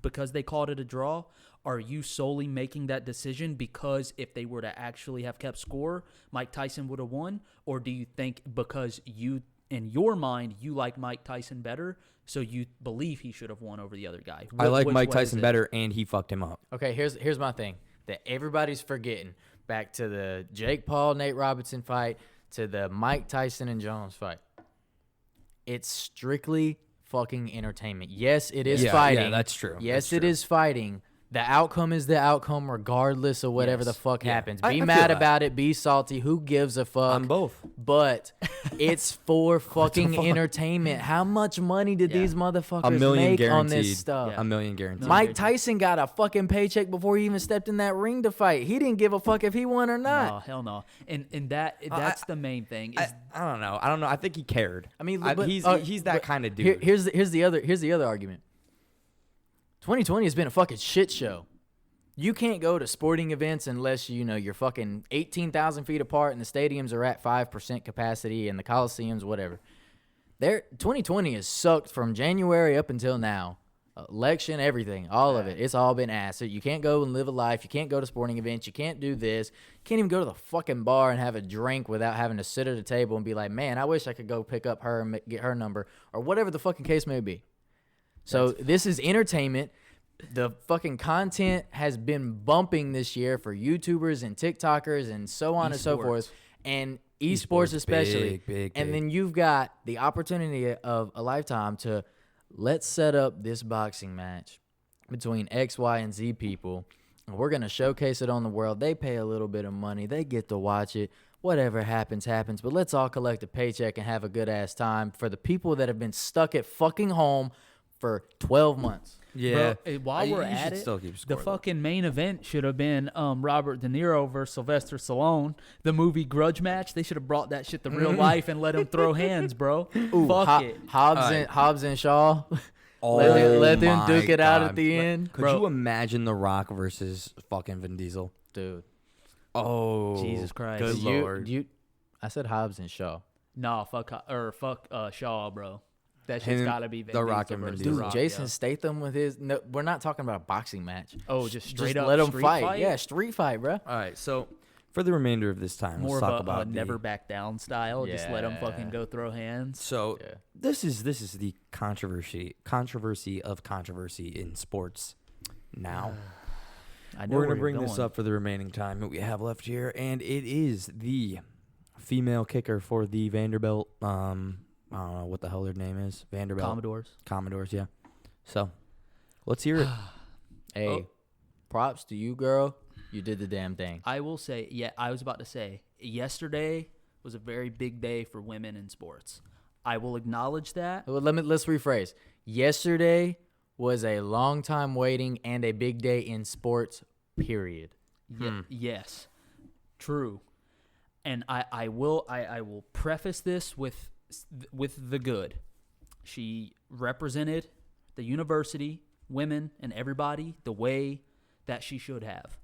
because they called it a draw, are you solely making that decision because if they were to actually have kept score, Mike Tyson would have won? Or do you think because you, in your mind, you like Mike Tyson better, so you believe he should have won over the other guy? I like Which Mike way is Tyson it? better, and he fucked him up. Okay, here's my thing that everybody's forgetting. Back to the Jake Paul, Nate Robinson fight, to the Mike Tyson and Jones fight. It's strictly fucking entertainment. Yes, it is fighting. Yeah, that's true. Yes, That's it true. is fighting. The outcome is the outcome regardless of whatever Yes. the fuck Yeah. happens. I Be feel mad that. about it. Be salty. Who gives a fuck? On both. But it's for fucking entertainment. How much money did Yeah. these A motherfuckers million make on guaranteed. this stuff? Yeah. A million guaranteed. Mike Tyson got a fucking paycheck before he even stepped in that ring to fight. He didn't give a fuck if he won or not. No, hell no. And that's the main thing. Is I don't know. I think he cared. I mean, he's that kind of dude. Here's the other argument. 2020 has been a fucking shit show. You can't go to sporting events unless you're fucking 18,000 feet apart and the stadiums are at 5% capacity and the coliseums, whatever. 2020 has sucked from January up until now. Election, everything, all of it. It's all been ass. So you can't go and live a life. You can't go to sporting events. You can't do this. You can't even go to the fucking bar and have a drink without having to sit at a table and be like, man, I wish I could go pick up her and get her number or whatever the fucking case may be. So this is entertainment. The fucking content has been bumping this year for YouTubers and TikTokers and so on and so forth. And esports especially. big. And then you've got the opportunity of a lifetime to let's set up this boxing match between X, Y, and Z people. And we're going to showcase it on the world. They pay a little bit of money. They get to watch it. whatever happens, happens. But let's all collect a paycheck and have a good ass time for the people that have been stuck at fucking home for 12 months. Yeah. Bro, while we're You at should it, still keep the score, though. fucking main event should have been Robert De Niro versus Sylvester Stallone. The movie Grudge Match. They should have brought that shit to real life and let him throw hands, bro. Fuck it. Hobbs and Shaw. Oh let them my duke it out God. at the end. Could Bro. you imagine The Rock versus fucking Vin Diesel? Dude. Oh, Jesus Christ. Good You- lord. I said Hobbs and Shaw. Nah, fuck Shaw, bro. That shit's Him, gotta be Vin The Rock Diesel and Vin versus Diesel. The Dude, Rock, Jason yeah. Statham with his. No, we're not talking about a boxing match. Oh, just straight up let them street fight. Yeah, street fight, bro. All right, so for the remainder of this time, More let's talk of a about the- never back down style. Just let them fucking Yeah. go throw hands. So Yeah. this is the controversy of controversy in sports. Now I know we're where gonna you're bring this going. up for the remaining time that we have left here, and it is the female kicker for the Vanderbilt. I don't know what the hell their name is. Vanderbilt Commodores. yeah. So let's hear it. Hey, Oh. props to you, girl. You did the damn thing. I will say, yeah, I was about to say, yesterday was a very big day for women in sports. I will acknowledge that. Well, let's rephrase. Yesterday was a long time waiting and a big day in sports. Period. Yes, true. And I will preface this with the good. She represented the university, women, and everybody the way that she should have.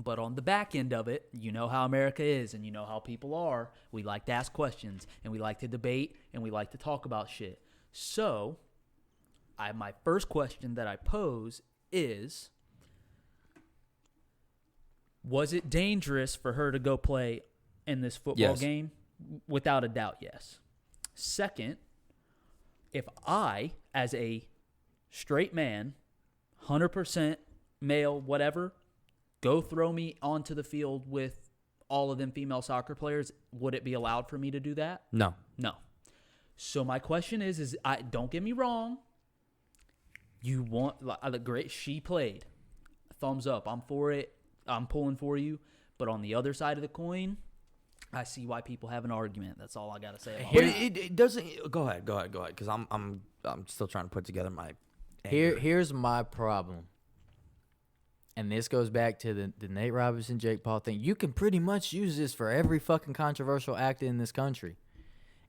But on the back end of it, you know how America is and you know how people are. We like to ask questions and we like to debate and we like to talk about shit. So, my first question that I pose is, was it dangerous for her to go play in this football Yes. game? Without a doubt, yes. Second, if I, as a straight man, 100% male, whatever, go throw me onto the field with all of them female soccer players, would it be allowed for me to do that? No. No. So my question is don't get me wrong. You want the great she played. Thumbs up. I'm for it. I'm pulling for you. But on the other side of the coin, I see why people have an argument. That's all I got to say about But it. it doesn't. Go ahead. Because I'm still trying to put together my. Here's my problem. And this goes back to the Nate Robinson, Jake Paul thing. You can pretty much use this for every fucking controversial act in this country.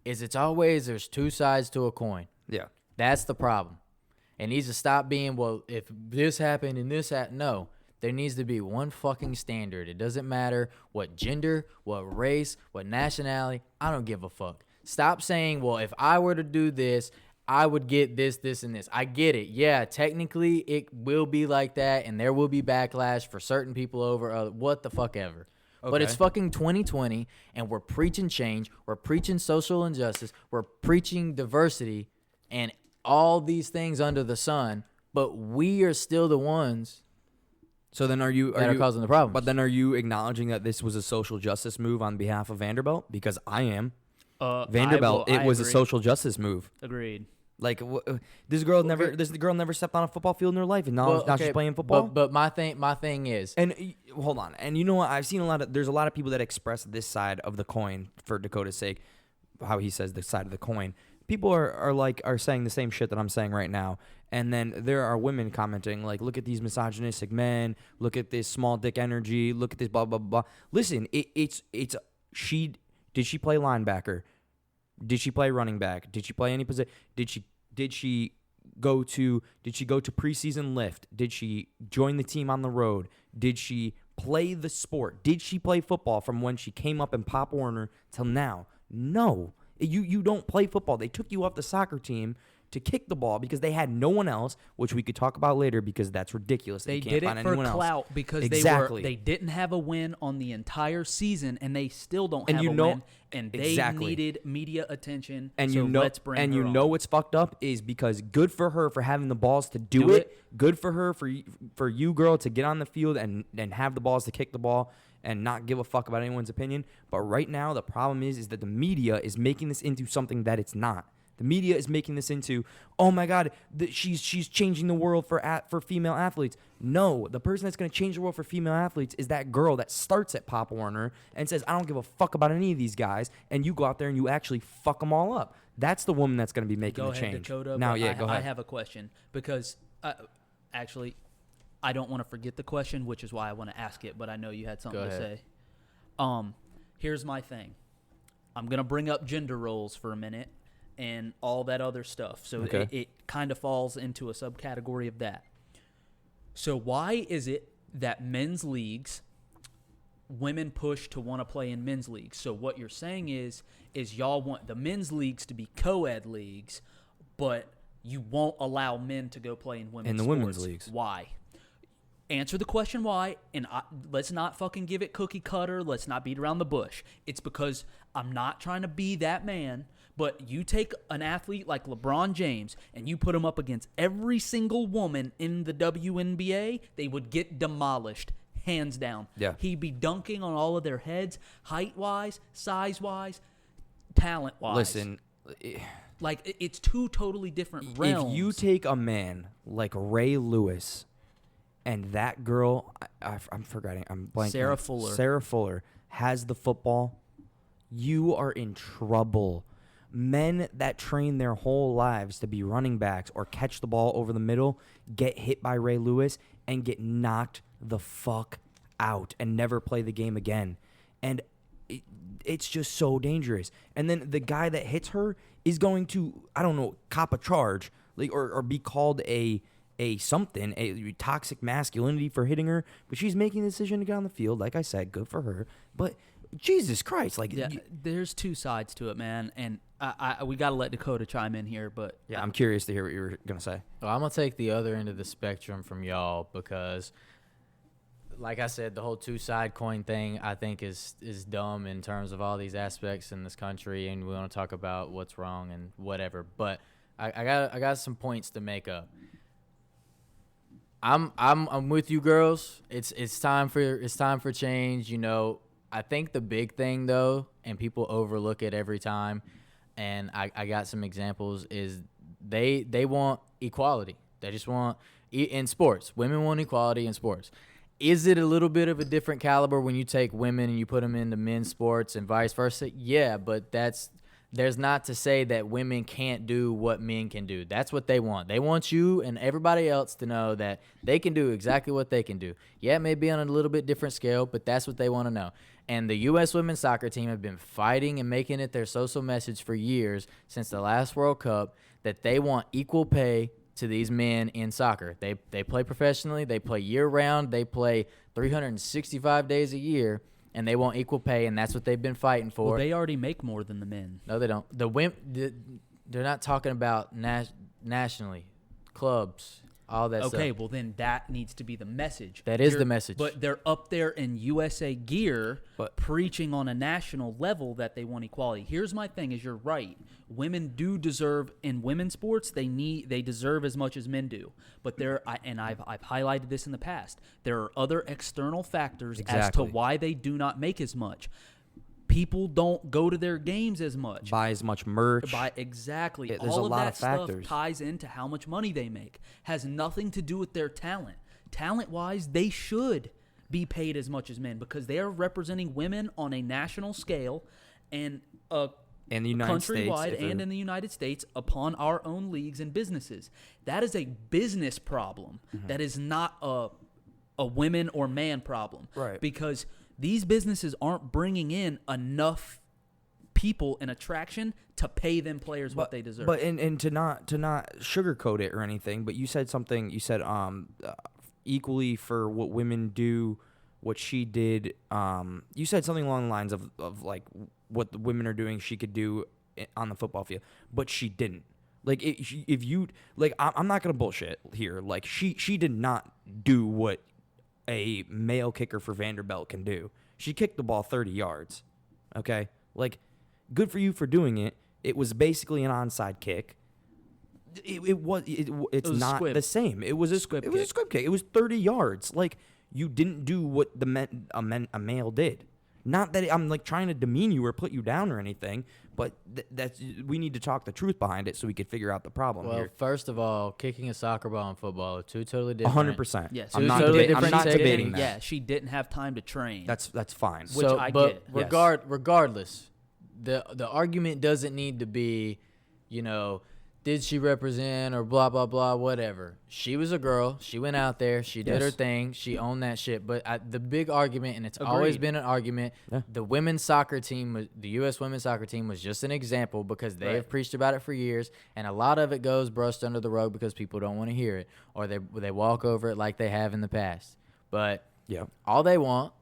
It's always there's two sides to a coin. Yeah. That's the problem. It needs to stop being, well, if this happened and this happened. No. There needs to be one fucking standard. It doesn't matter what gender, what race, what nationality. I don't give a fuck. Stop saying, well, if I were to do this, I would get this, this, and this. I get it. Yeah, technically it will be like that, and there will be backlash for certain people over what the fuck ever. But it's Okay. fucking 2020, and we're preaching change. We're preaching social injustice. We're preaching diversity and all these things under the sun. But we are still the ones So then are you causing the problems. But then are you acknowledging that this was a social justice move on behalf of Vanderbilt? Because I am. Vanderbilt, I it was a agree. social justice move. Agreed. Like this girl never stepped on a football field in her life, and now she's playing football. But my thing is, And hold on, and you know what? I've seen there's a lot of people that express this side of the coin for Dakota's sake, how he says the side of the coin. People are saying the same shit that I'm saying right now, and then there are women commenting like, "Look at these misogynistic men. Look at this small dick energy. Look at this blah blah blah." Listen, it's she did she play linebacker? Did she play running back? Did she play any position? Did she go to preseason lift? Did she join the team on the road? Did she play the sport? Did she play football from when she came up in Pop Warner till now? No. You don't play football. They took you off the soccer team to kick the ball because they had no one else, which we could talk about later because that's ridiculous. They you can't did find it for anyone else. clout because Exactly. they didn't have a win on the entire season and they still don't And have you a know- win and they Exactly. needed media attention. And so let's bring her on. what's fucked up is because good for her for having the balls to do Do it. Good for her for you girl to get on the field and have the balls to kick the ball and not give a fuck about anyone's opinion. But right now the problem is that the media is making this into something that it's not. The media is making this into, oh my God, she's changing the world for female athletes. No, the person that's going to change the world for female athletes is that girl that starts at Pop Warner and says, I don't give a fuck about any of these guys, and you go out there and you actually fuck them all up. That's the woman that's going to be making the change. Dakota, now, but yeah, go ahead. I have a question because actually, I don't want to forget the question, which is why I want to ask it. But I know you had something to say. Here's my thing. I'm gonna bring up gender roles for a minute and all that other stuff. So Okay. it kind of falls into a subcategory of that. So why is it that men's leagues, women push to want to play in men's leagues? So what you're saying is y'all want the men's leagues to be co-ed leagues, but you won't allow men to go play in women's the sports. women's leagues. Why? Answer the question why, and let's not fucking give it cookie cutter. Let's not beat around the bush. It's because I'm not trying to be that man, but you take an athlete like LeBron James and you put him up against every single woman in the WNBA, they would get demolished, hands down. Yeah. He'd be dunking on all of their heads, height-wise, size-wise, talent-wise. Listen, Like, it's two totally different realms. if you take a man like Ray Lewis and that girl, I'm forgetting, I'm blanking. Sarah Fuller. Sarah Fuller has the football, you are in trouble. Men that train their whole lives to be running backs or catch the ball over the middle get hit by Ray Lewis and get knocked the fuck out and never play the game again. And it's just so dangerous. And then the guy that hits her is going to, I don't know, cop a charge, like, or be called a toxic masculinity for hitting her. But she's making the decision to get on the field. Like I said, good for her. But Jesus Christ, like, Yeah, there's two sides to it, man, and we got to let Dakota chime in here, but yeah, I'm curious to hear what you were gonna say. Well, I'm going to take the other end of the spectrum from y'all because, like I said, the whole two-side coin thing I think is dumb in terms of all these aspects in this country, and we want to talk about what's wrong and whatever. But I got some points to make up. I'm with you, girls. It's time for change. You know, I think the big thing though, and people overlook it every time, and I got some examples, is they want equality. They just want in sports. Women want equality in sports. Is it a little bit of a different caliber when you take women and you put them into men's sports and vice versa? Yeah, but there's not to say that women can't do what men can do. That's what they want. They want you and everybody else to know that they can do exactly what they can do. Yeah, it may be on a little bit different scale, but that's what they want to know. And the U.S. women's soccer team have been fighting and making it their social message for years since the last World Cup that they want equal pay to these men in soccer. They play professionally. They play year-round. They play 365 days a year. And they want equal pay, and that's what they've been fighting for. well, they already make more than the men. No, they don't. The women, they're not talking about nationally, clubs, all that stuff. Okay, well then that needs to be the message. That is the message. But they're up there in USA gear, preaching on a national level that they want equality. Here's my thing: is you're right. Women do deserve in women's sports. They deserve as much as men do. But I've highlighted this in the past. There are other external factors as to why they do not make as much. People don't go to their games as much. Buy as much merch. Exactly. There's all a of lot that of factors. stuff ties into how much money they make. Has nothing to do with their talent. Talent-wise, they should be paid as much as men because they are representing women on a national scale and in the United States, countrywide and in the United States upon our own leagues and businesses. That is a business problem. Mm-hmm. That is not a women or man problem. Right. Because these businesses aren't bringing in enough people and attraction to pay them players what they deserve. But and to not sugarcoat it or anything, but you said something. You said equally for what women do, what she did. You said something along the lines of like what the women are doing, she could do on the football field, but she didn't. Like if you like, I'm not gonna bullshit here. Like she did not do what a male kicker for Vanderbilt can do. She kicked the ball 30 yards. Okay? Like, good for you for doing it. It was basically an onside kick. It's not the same. It was a squib kick. It was 30 yards. Like, you didn't do what a male did. Not that I'm like trying to demean you or put you down or anything, but we need to talk the truth behind it so we could figure out the problem Well, here. first of all, kicking a soccer ball and football are two totally different. 100%. Yes. I'm not, Totally I'm different not techniques. debating that. Yeah, she didn't have time to train. That's fine. Which I but get. regardless, the argument doesn't need to be, did she represent or blah blah blah whatever. She was a girl. She went out there. She did her Yes. thing. She owned that shit. But the big argument, and it's always Agreed. been an argument. Yeah. The women's soccer team, the U.S. women's soccer team, was just an example because they Right. have preached about it for years, and a lot of it goes brushed under the rug because people don't want to hear it, or they walk over it like they have in the past. But Yeah. all they want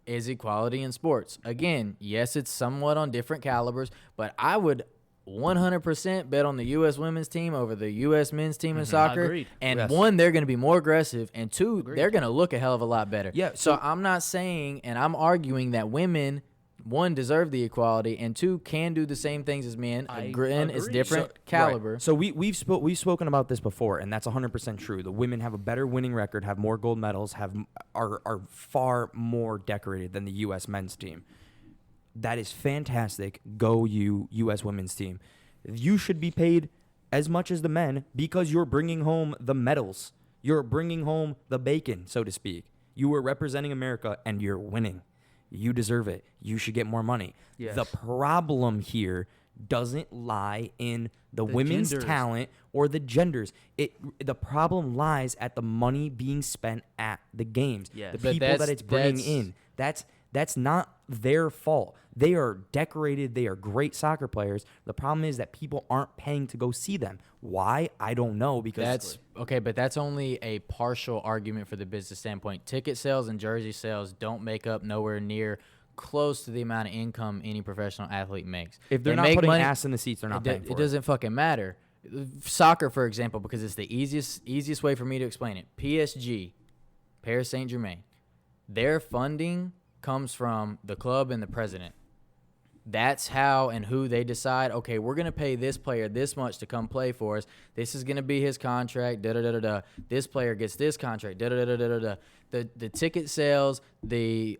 is equality in sports. Again, yes, it's somewhat on different calibers, but I would 100% bet on the U.S. women's team over the U.S. men's team in soccer. Agreed. And Yes. one, they're going to be more aggressive, and two, Agreed. they're going to look a hell of a lot better. Yeah, So I'm not saying, and I'm arguing that women, one, deserve the equality, and two, can do the same things as men. I Again, it's agree. different caliber. Right. So we've spoken about this before, and that's 100% true. The women have a better winning record, have more gold medals, are far more decorated than the U.S. men's team. That is fantastic. Go U.S. women's team. You should be paid as much as the men because you're bringing home the medals. You're bringing home the bacon, so to speak. You are representing America, and you're winning. You deserve it. You should get more money. Yes. The problem here doesn't lie in the women's genders. talent or the genders. The problem lies at the money being spent at the games. Yes. The But people that it's bringing in. That's not their fault. They are decorated. They are great soccer players. The problem is that people aren't paying to go see them. Why? I don't know because That's okay, but that's only a partial argument for the business standpoint. Ticket sales and jersey sales don't make up nowhere near close to the amount of income any professional athlete makes. if they're They not make putting money, ass in the seats, they're not paying for it doesn't fucking matter. Soccer, for example, because it's the easiest way for me to explain it. PSG, Paris Saint-Germain, their funding comes from the club and the president. That's how and who they decide, okay, we're going to pay this player this much to come play for us. This is going to be his contract, da-da-da-da-da. This player gets this contract, da-da-da-da-da-da. The ticket sales, the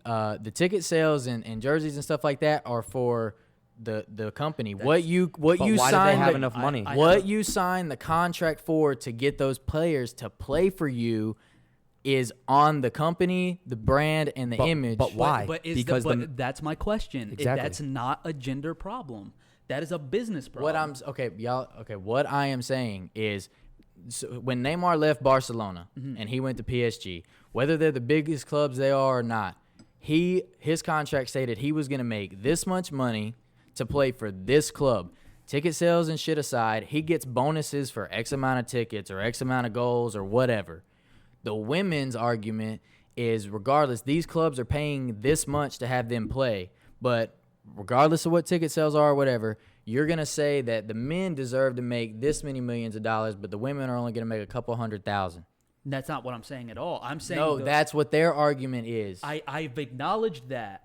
ticket sales and jerseys and stuff like that are for the company. What you But why do they sign have the- enough money? what you sign the contract for to get those players to play for you is on the company, the brand, and the image. but why? But Because that's my question. Exactly. That's not a gender problem. That is a business problem. What I am saying is, when Neymar left Barcelona and he went to PSG, whether they're the biggest clubs they are or not, his contract stated he was going to make this much money to play for this club. Ticket sales and shit aside, he gets bonuses for X amount of tickets or X amount of goals or whatever. The women's argument is, regardless, these clubs are paying this much to have them play, but regardless of what ticket sales are or whatever, you're going to say that the men deserve to make this many millions of dollars, but the women are only going to make a couple 100,000. That's not what I'm saying at all. I'm saying No, that's what their argument is. I've acknowledged that.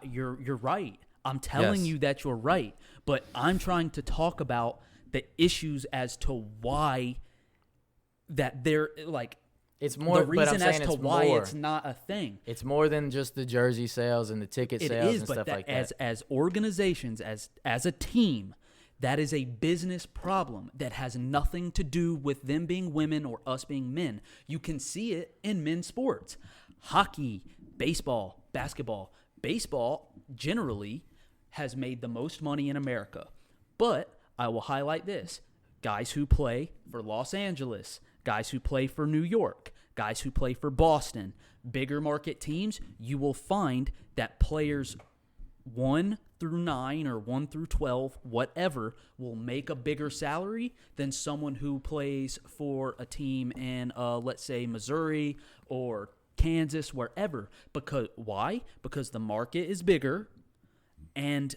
You're right. I'm telling Yes. you that you're right, but I'm trying to talk about the issues as to why that they're like It's more the but I'm reason saying as to it's why more. it's not a thing. It's more than just the jersey sales and the ticket It sales is, and but stuff that, like that. as organizations, as a team, that is a business problem that has nothing to do with them being women or us being men. You can see it in men's sports. Hockey, baseball, basketball. Baseball generally has made the most money in America. But I will highlight this. Guys who play for Los Angeles, guys who play for New York, guys who play for Boston, bigger market teams, you will find that players 1 through 9 or 1 through 12, whatever, will make a bigger salary than someone who plays for a team in, let's say, Missouri or Kansas, wherever. Because why? Because the market is bigger and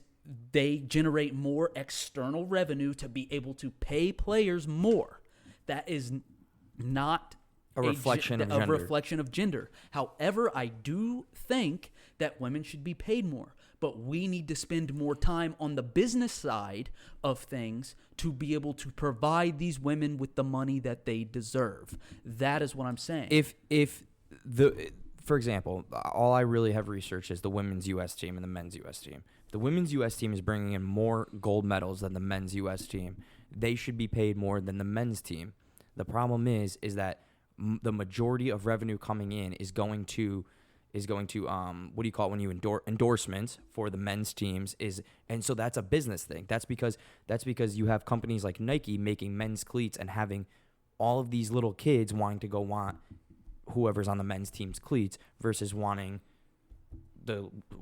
they generate more external revenue to be able to pay players more. That is not A reflection of gender. reflection of gender. However, I do think that women should be paid more, but we need to spend more time on the business side of things to be able to provide these women with the money that they deserve. That is what I'm saying. if the for example, all I really have researched is the women's U.S. team and the men's U.S. team. The women's U.S. team is bringing in more gold medals than the men's U.S. team. They should be paid more than the men's team. The problem is that the majority of revenue coming in is going to what do you call it when you endorsements for the men's teams and so that's a business thing. That's because you have companies like Nike making men's cleats and having all of these little kids wanting to go want whoever's on the men's team's cleats versus wanting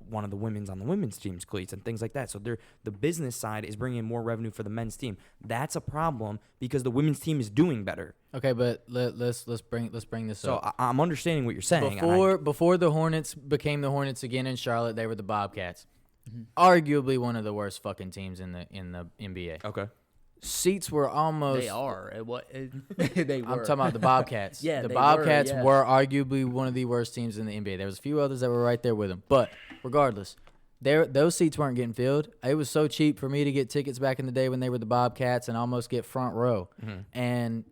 one of the women's on the women's team's cleats and things like that. So the business side is bringing in more revenue for the men's team. That's a problem because the women's team is doing better. Okay, but let's bring this so up. So I'm understanding what you're saying. Before the Hornets became the Hornets again in Charlotte, they were the Bobcats. Arguably one of the worst fucking teams in the NBA. Okay. Seats were almost. They are. They were. I'm talking about the Bobcats. Yeah, the they Bobcats were arguably one of the worst teams in the NBA. There was a few others that were right there with them, but regardless, those seats weren't getting filled. It was so cheap for me to get tickets back in the day when they were the Bobcats and almost get front row, and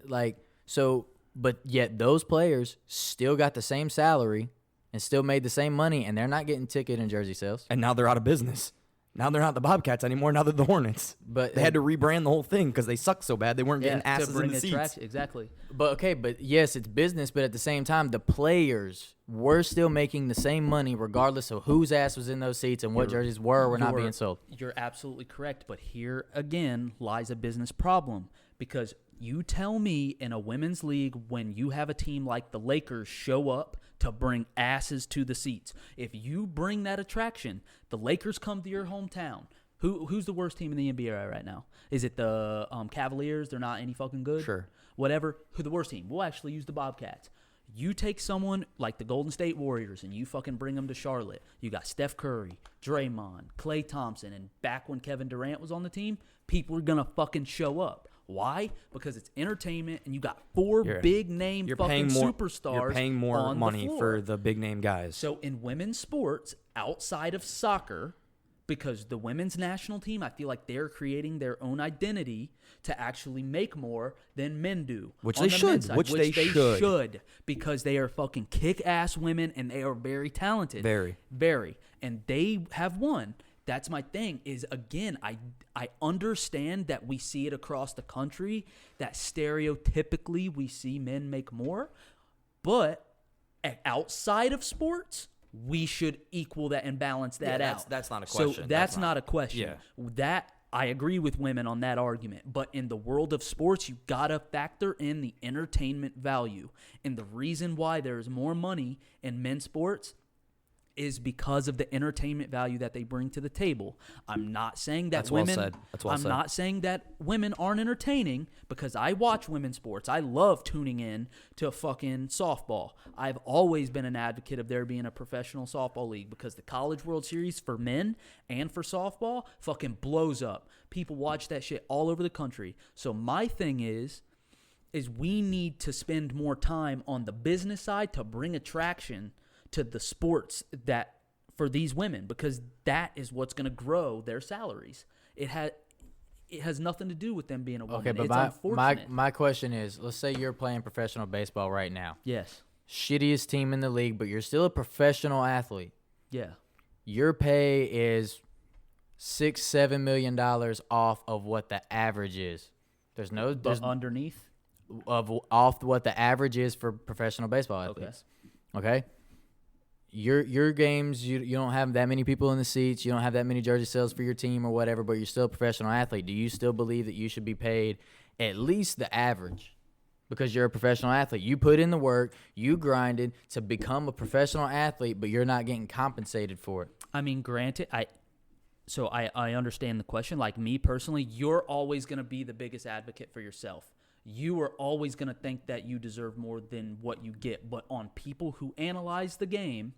but yet those players still got the same salary and still made the same money, and they're not getting ticket and jersey sales. And now they're out of business. Now they're not the Bobcats anymore. Now they're the Hornets. But they had to rebrand the whole thing because they suck so bad they weren't getting asses in the seats. Exactly. But yes, it's business. But at the same time, the players were still making the same money regardless of whose ass was in those seats and what jerseys were or were not being sold. You're absolutely correct. But here again lies a business problem because you tell me in a women's league when you have a team like the Lakers show up to bring asses to the seats. If you bring that attraction, the Lakers come to your hometown. Who's the worst team in the NBA right now? Is it the Cavaliers? They're not any fucking good? Sure. Whatever. Who the worst team? We'll actually use the Bobcats. You take someone like the Golden State Warriors and you fucking bring them to Charlotte. You got Steph Curry, Draymond, Klay Thompson, and back when Kevin Durant was on the team, people are going to fucking show up. Why? Because it's entertainment, and you got four big-name fucking superstars. You're paying more on money the floor. for the big-name guys. So in women's sports, outside of soccer, because the women's national team, I feel like they're creating their own identity to actually make more than men do. Which they should. Which they should. Because they are fucking kick-ass women, and they are very talented. Very. And they have won. That's my thing is, again, I understand that we see it across the country, that stereotypically we see men make more, but outside of sports, we should equal that and balance that out. That's not a question. So that's not a question. Yeah. That I agree with women on that argument. But in the world of sports, you got to factor in the entertainment value. And the reason why there's more money in men's sports is because of the entertainment value that they bring to the table. I'm not saying that not saying that women aren't entertaining, because I watch women's sports. I love tuning in to fucking softball. I've always been an advocate of there being a professional softball league because the College World Series for men and for softball fucking blows up. People watch that shit all over the country. So my thing is we need to spend more time on the business side to bring attraction to the sports that for these women, because that is what's going to grow their salaries. It has nothing to do with them being a woman. Okay, but it's unfortunate. my question is, let's say you're playing professional baseball right now. Yes. Shittiest team in the league, but you're still a professional athlete. Yeah. Your pay is $6-7 million off of what the average is. There's underneath off what the average is for professional baseball athletes. Okay. Your games, you don't have that many people in the seats. You don't have that many jersey sales for your team or whatever, but you're still a professional athlete. Do you still believe that you should be paid at least the average? Because you're a professional athlete. You put in the work. You grinded to become a professional athlete, but you're not getting compensated for it. I mean, granted, I understand the question. Like me personally, you're always going to be the biggest advocate for yourself. You are always going to think that you deserve more than what you get. But on people who analyze the game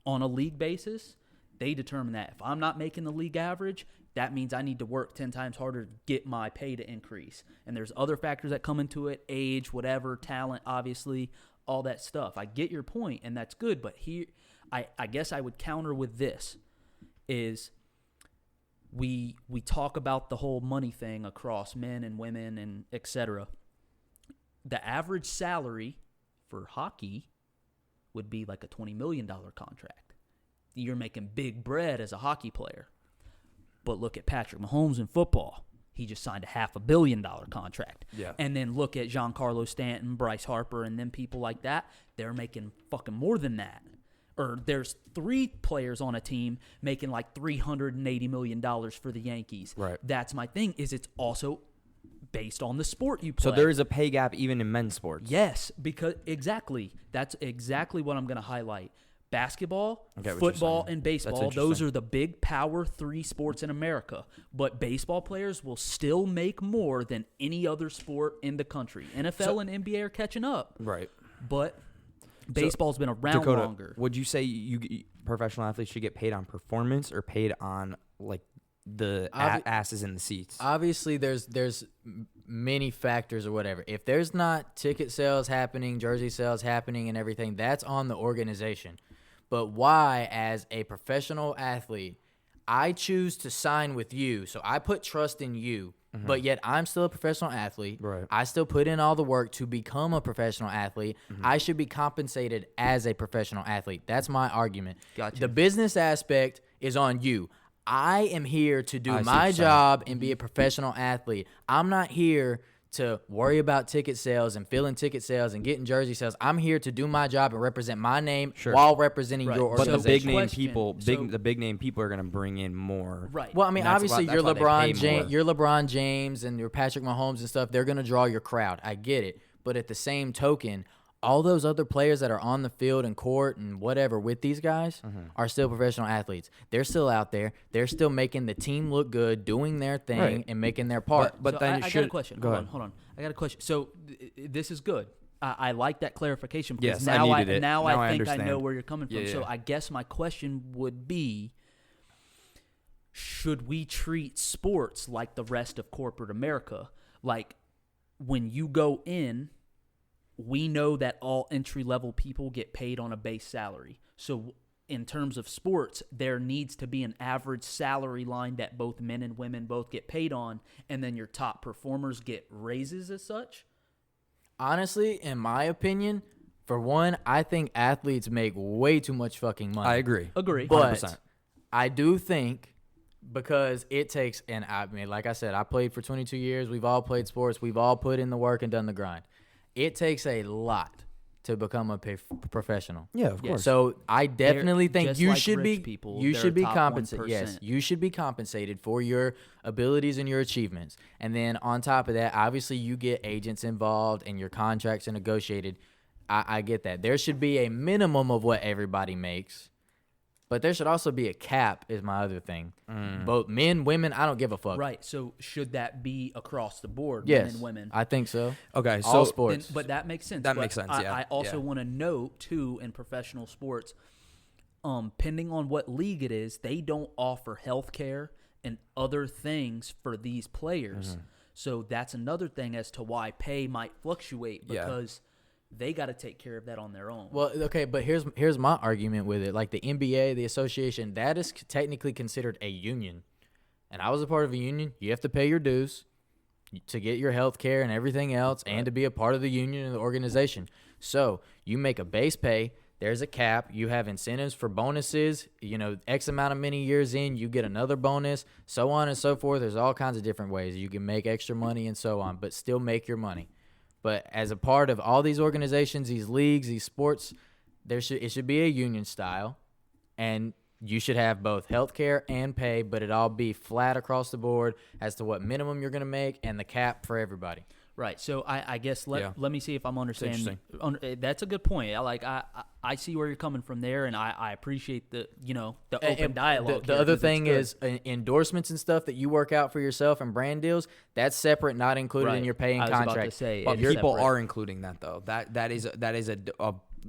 on a league basis, they determine that if I'm not making the league average, that means I need to work 10 times harder to get my pay to increase. And there's other factors that come into it, age, whatever, talent, obviously, all that stuff. I get your point, and that's good. But here, I guess I would counter with this is we talk about the whole money thing across men and women and et cetera. The average salary for hockey would be like a $20 million contract. You're making big bread as a hockey player. But look at Patrick Mahomes in football. He just signed a $500 million contract. Yeah. And then look at Giancarlo Stanton, Bryce Harper, and then people like that. They're making fucking more than that. Or there's 3 players on a team making like $380 million for the Yankees. Right. That's my thing, is it's also based on the sport you play. So there is a pay gap even in men's sports. Yes, because exactly. That's exactly what I'm going to highlight. Basketball, I get what you're football, saying. and That's baseball, those interesting. are the big power 3 sports in America. But baseball players will still make more than any other sport in the country. NFL and NBA are catching up. Right. But baseball's been around Dakota, longer. would you say you professional athletes should get paid on performance or paid on like the asses in the seats? Obviously, there's many factors or whatever. If there's not ticket sales happening, jersey sales happening, and everything, that's on the organization. But why, as a professional athlete, I choose to sign with you, so I put trust in you, but yet I'm still a professional athlete. Right. I still put in all the work to become a professional athlete. I should be compensated as a professional athlete. That's my argument. Gotcha. The business aspect is on you. I am here to do I see what my you're saying. job and be a professional athlete. I'm not here to worry about ticket sales and filling ticket sales and getting jersey sales. I'm here to do my job and represent my name while representing Right. your But But So the organization. big name question, people, so- the big name people are going to bring in more. Right. Well, I mean, That's obviously why- you're that's why they LeBron pay James, more. you're LeBron James and you're Patrick Mahomes and stuff. They're going to draw your crowd. I get it. But at the same token, all those other players that are on the field and court and whatever with these guys are still professional athletes. They're still out there. They're still making the team look good, doing their thing, Right. and making their part. But So then I it got should a question. Go Hold ahead. on. I got a question. So this is good. I like that clarification because Yes, I now needed it. now Now I I think I know understand. where you're coming from. Yeah, So yeah. I guess my question would be, should we treat sports like the rest of corporate America? Like when you go in, we know that all entry-level people get paid on a base salary. So in terms of sports, there needs to be an average salary line that both men and women both get paid on, and then your top performers get raises as such. Honestly, in my opinion, for one, I think athletes make way too much fucking money. I agree. Agree. But 100%. I do think because it takes, and I mean, like I said, I played for 22 years. We've all played sports. We've all put in the work and done the grind. It takes a lot to become a professional. Yeah, of course. So I definitely think just you like should rich be people, you they're should be top compensated. Yes, 1%. you should be compensated for your abilities and your achievements. And then on top of that, obviously you get agents involved and your contracts are negotiated. I get that. There should be a minimum of what everybody makes. But there should also be a cap is my other thing. Both men, women, I don't give a fuck. Right. So should that be across the board, Yes. men and women? I think so. Okay, All so sports. But that makes sense. That But makes sense, yeah, I also yeah. want to note too, in professional sports, depending on what league it is, they don't offer health care and other things for these players. Mm-hmm. So that's another thing as to why pay might fluctuate Yeah. because they got to take care of that on their own. Well, okay, but here's my argument with it. Like the NBA, the association, that is technically considered a union. And I was a part of a union. You have to pay your dues to get your health care and everything else and to be a part of the union and the organization. So you make a base pay. There's a cap. You have incentives for bonuses. You know, X amount of many years in, you get another bonus, so on and so forth. There's all kinds of different ways you can make extra money and so on, but still make your money. But as a part of all these organizations, these leagues, these sports, it should be a union style, and you should have both healthcare and pay, but it all be flat across the board as to what minimum you're going to make and the cap for everybody. Right. So I guess let me see if I'm understanding. interesting. That's a good point. I see where you're coming from there, and I appreciate the open And dialogue. The here, other 'cause it's thing good. is endorsements and stuff that you work out for yourself and brand deals. That's separate, not included in Right. your pay and I was about to contract. say, but it's people separate. are including that though. That is a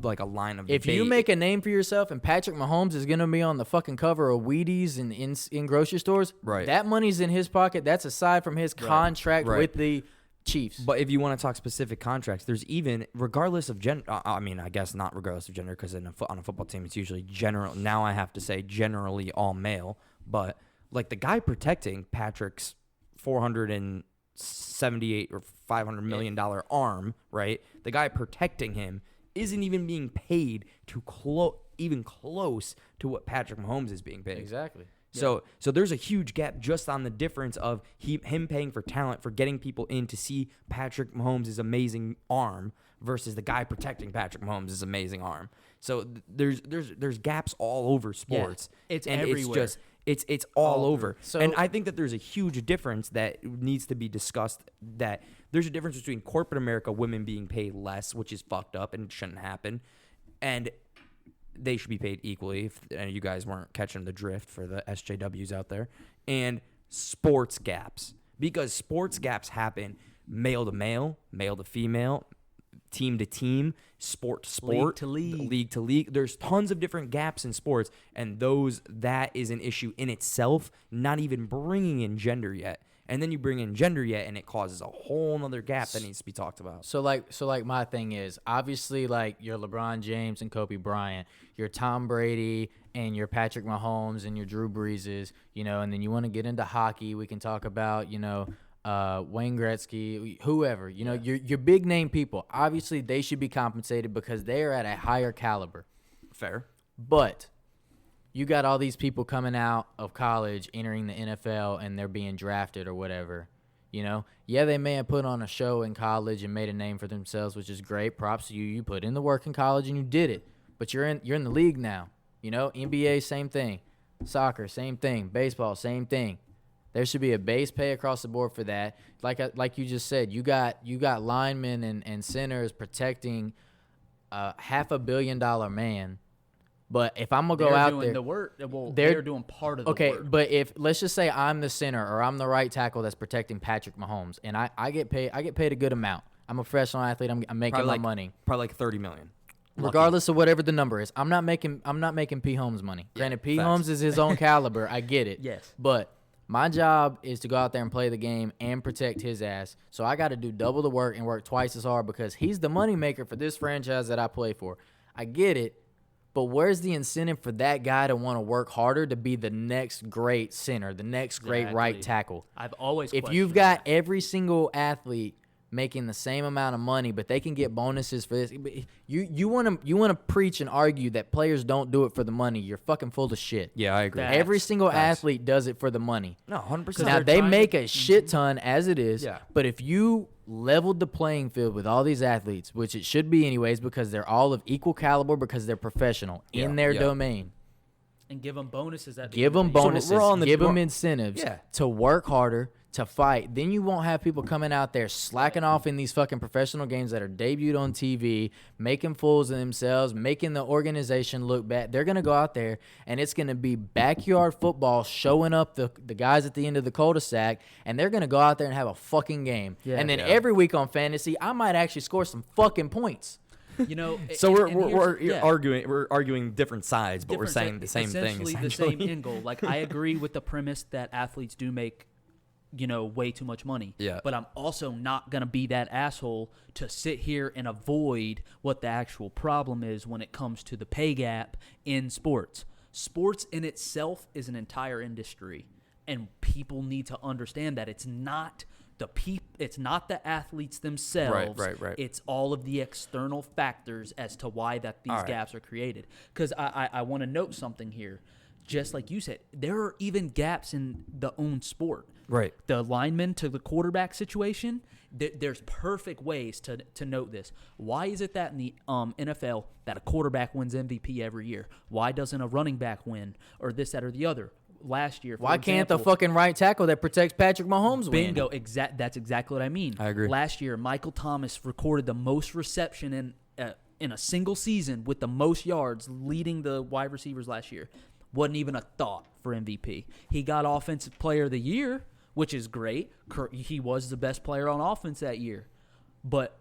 like a line of If you debate. make a name for yourself and Patrick Mahomes is going to be on the fucking cover of Wheaties and in grocery stores, Right. that money's in his pocket. That's aside from his contract Right. with the Chiefs. But if you want to talk specific contracts, there's even regardless of gender. I mean, I guess not regardless of gender because on a football team it's usually general. Now I have to say generally all male. But like the guy protecting Patrick's $478 or $500 million arm, right? The guy protecting him isn't even being paid to even close to what Patrick Mahomes is being paid. Exactly. So there's a huge gap just on the difference of him paying for talent, for getting people in to see Patrick Mahomes' amazing arm versus the guy protecting Patrick Mahomes' amazing arm. So there's gaps all over sports. It's and everywhere. It's all over. So- And I think that there's a huge difference that needs to be discussed, that there's a difference between corporate America, women being paid less, which is fucked up and shouldn't happen, and they should be paid equally, if you guys weren't catching the drift for the SJWs out there, and sports gaps. Because sports gaps happen male to male, male to female, team to team, sport to sport, league to league. There's tons of different gaps in sports, and that is an issue in itself, not even bringing in gender yet. And then you bring in gender yet, and it causes a whole nother gap that needs to be talked about. So like my thing is, obviously, like, you're LeBron James and Kobe Bryant, you're Tom Brady and you're Patrick Mahomes and your Drew Breeses, and then you want to get into hockey. We can talk about, Wayne Gretzky, whoever, your big name people. Obviously, they should be compensated because they are at a higher caliber. Fair. But you got all these people coming out of college, entering the NFL, and they're being drafted or whatever. Yeah, they may have put on a show in college and made a name for themselves, which is great. Props to you. You put in the work in college and you did it. But you're in the league now. NBA, same thing. Soccer, same thing. Baseball, same thing. There should be a base pay across the board for that. Like you just said, you got linemen and centers protecting a $500 million man. But if I'm gonna go out doing there, the work. Well, they're doing part of the okay. work. But if let's just say I'm the center or I'm the right tackle that's protecting Patrick Mahomes, and I get paid a good amount. I'm a professional athlete. I'm making my money. Probably like $30 million. Regardless of whatever the number is, I'm not making P. Holmes money. Granted, P. Holmes is his own caliber. I get it. Yes. But my job is to go out there and play the game and protect his ass. So I got to do double the work and work twice as hard because he's the moneymaker for this franchise that I play for. I get it. But where's the incentive for that guy to want to work harder to be the next great center, the next great right tackle? I've always If you've got every single athlete making the same amount of money, but they can get bonuses for this, you want to preach and argue that players don't do it for the money. You're fucking full of shit. Yeah, I agree. Every single athlete does it for the money. No, 100%. Now, they make a shit ton as it is, Yeah. but if you leveled the playing field with all these athletes, which it should be anyways because they're all of equal caliber because they're professional in their domain, and give them bonuses. give them bonuses, give them incentives Yeah. to work harder, to fight. Then you won't have people coming out there slacking off in these fucking professional games that are debuted on TV, making fools of themselves, making the organization look bad. They're going to go out there, and it's going to be backyard football showing up the guys at the end of the cul-de-sac, and they're going to go out there and have a fucking game. Yeah. And then every week on fantasy, I might actually score some fucking points. So and we're here's- arguing different sides, but we're saying the same thing. Essentially, the same end goal. Like, I agree with the premise that athletes do make, way too much money. Yeah. But I'm also not gonna be that asshole to sit here and avoid what the actual problem is when it comes to the pay gap in sports. Sports in itself is an entire industry, and people need to understand that it's not the athletes themselves. Right. It's all of the external factors as to why that these gaps are created. Because I want to note something here. Just like you said, there are even gaps in the own sport. Right. The lineman to the quarterback situation, there's perfect ways to note this. Why is it that in the NFL that a quarterback wins MVP every year? Why doesn't a running back win, or this, that, or the other? Last year, Why can't the fucking right tackle that protects Patrick Mahomes win? Bingo, that's exactly what I mean. I agree. Last year, Michael Thomas recorded the most reception in a single season with the most yards, leading the wide receivers last year. Wasn't even a thought for MVP. He got Offensive Player of the Year, which is great. He was the best player on offense that year. But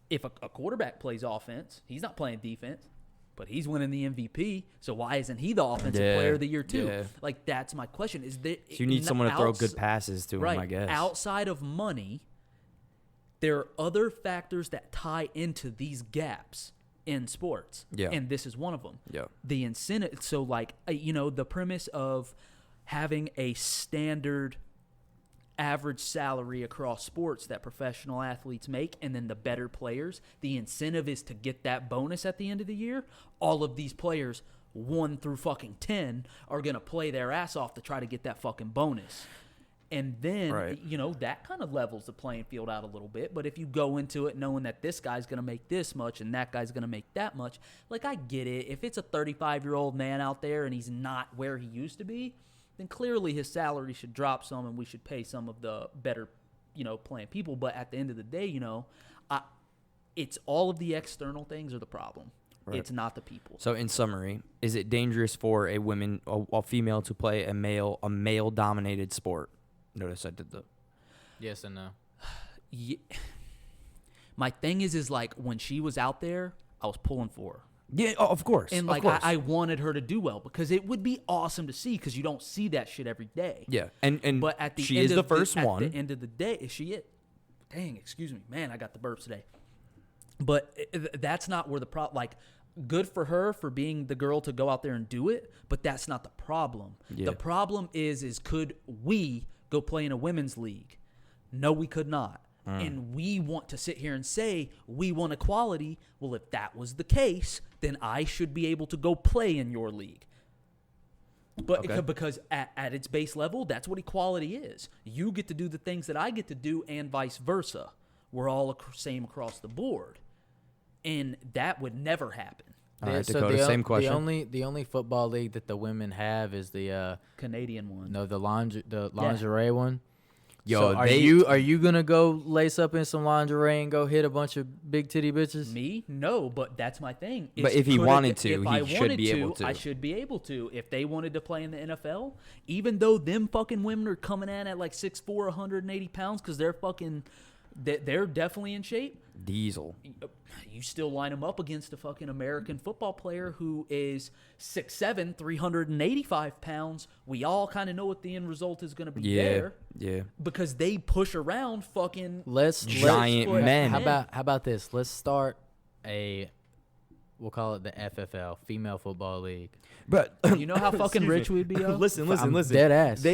if a quarterback plays offense, he's not playing defense, but he's winning the MVP. So why isn't he the Offensive Player of the Year too? Yeah. Like, that's my question. Is that So you need someone to throw good passes to him, I guess. Outside of money, there are other factors that tie into these gaps in sports. Yeah. And this is one of them. Yeah. The incentive. So, like, the premise of having a standard average salary across sports that professional athletes make, and then the better players, the incentive is to get that bonus at the end of the year. All of these players, 1 through fucking 10, are going to play their ass off to try to get that fucking bonus. And then, that kind of levels the playing field out a little bit. But if you go into it knowing that this guy's going to make this much and that guy's going to make that much, like, I get it. If it's a 35-year-old man out there and he's not where he used to be, then clearly his salary should drop some and we should pay some of the better, playing people. But at the end of the day, it's all of the external things are the problem. Right. It's not the people. So in summary, is it dangerous for a female to play a male-dominated sport? Notice I did the yes and no. Yeah. My thing is like when she was out there, I was pulling for her. Yeah, of course. And like I wanted her to do well because it would be awesome to see because you don't see that shit every day. Yeah, and but at the she end is of the first one. At the end of the day, is she it? Dang, excuse me, man, I got the burps today. But that's not where the problem. Like, good for her for being the girl to go out there and do it, but that's not the problem. Yeah. The problem is could we go play in a women's league? No, we could not. And we want to sit here and say we want equality. Well, if that was the case, then I should be able to go play in your league. But because at its base level, that's what equality is. You get to do the things that I get to do and vice versa. We're all same across the board. And that would never happen. All right, Dakota, same question. The only football league that the women have is the Canadian one. No, the lingerie one. Yo, so are you gonna go lace up in some lingerie and go hit a bunch of big titty bitches? Me? No, but that's my thing. But if he wanted to, he should be able to. I should be able to. If they wanted to play in the NFL, even though them fucking women are coming in at like 6'4", 180 pounds because they're definitely in shape. Diesel. You still line them up against a fucking American football player who is 6'7", 385 pounds. We all kind of know what the end result is going to be there. Yeah. Because they push around fucking giant men. How about this? Let's start we'll call it the FFL, Female Football League. But you know how fucking rich we'd be? Listen. Dead ass.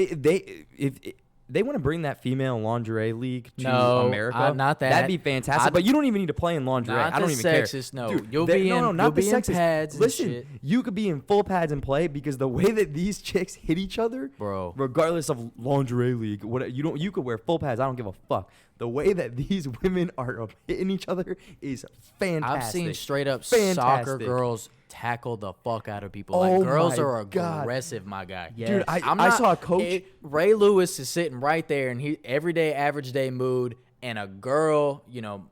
They want to bring that female lingerie league to America. Not that. That'd be fantastic. But you don't even need to play in lingerie. I don't even sexist, care. No, Dude, you'll be in pads. Listen, and shit. You could be in full pads and play because the way that these chicks hit each other, bro, regardless of lingerie league, you could wear full pads. I don't give a fuck. The way that these women are hitting each other is fantastic. I've seen straight up soccer girls tackle the fuck out of people. Like, girls are aggressive, my guy. Yes. Dude, I saw a coach. Ray Lewis is sitting right there, and he everyday average day mood, and a girl,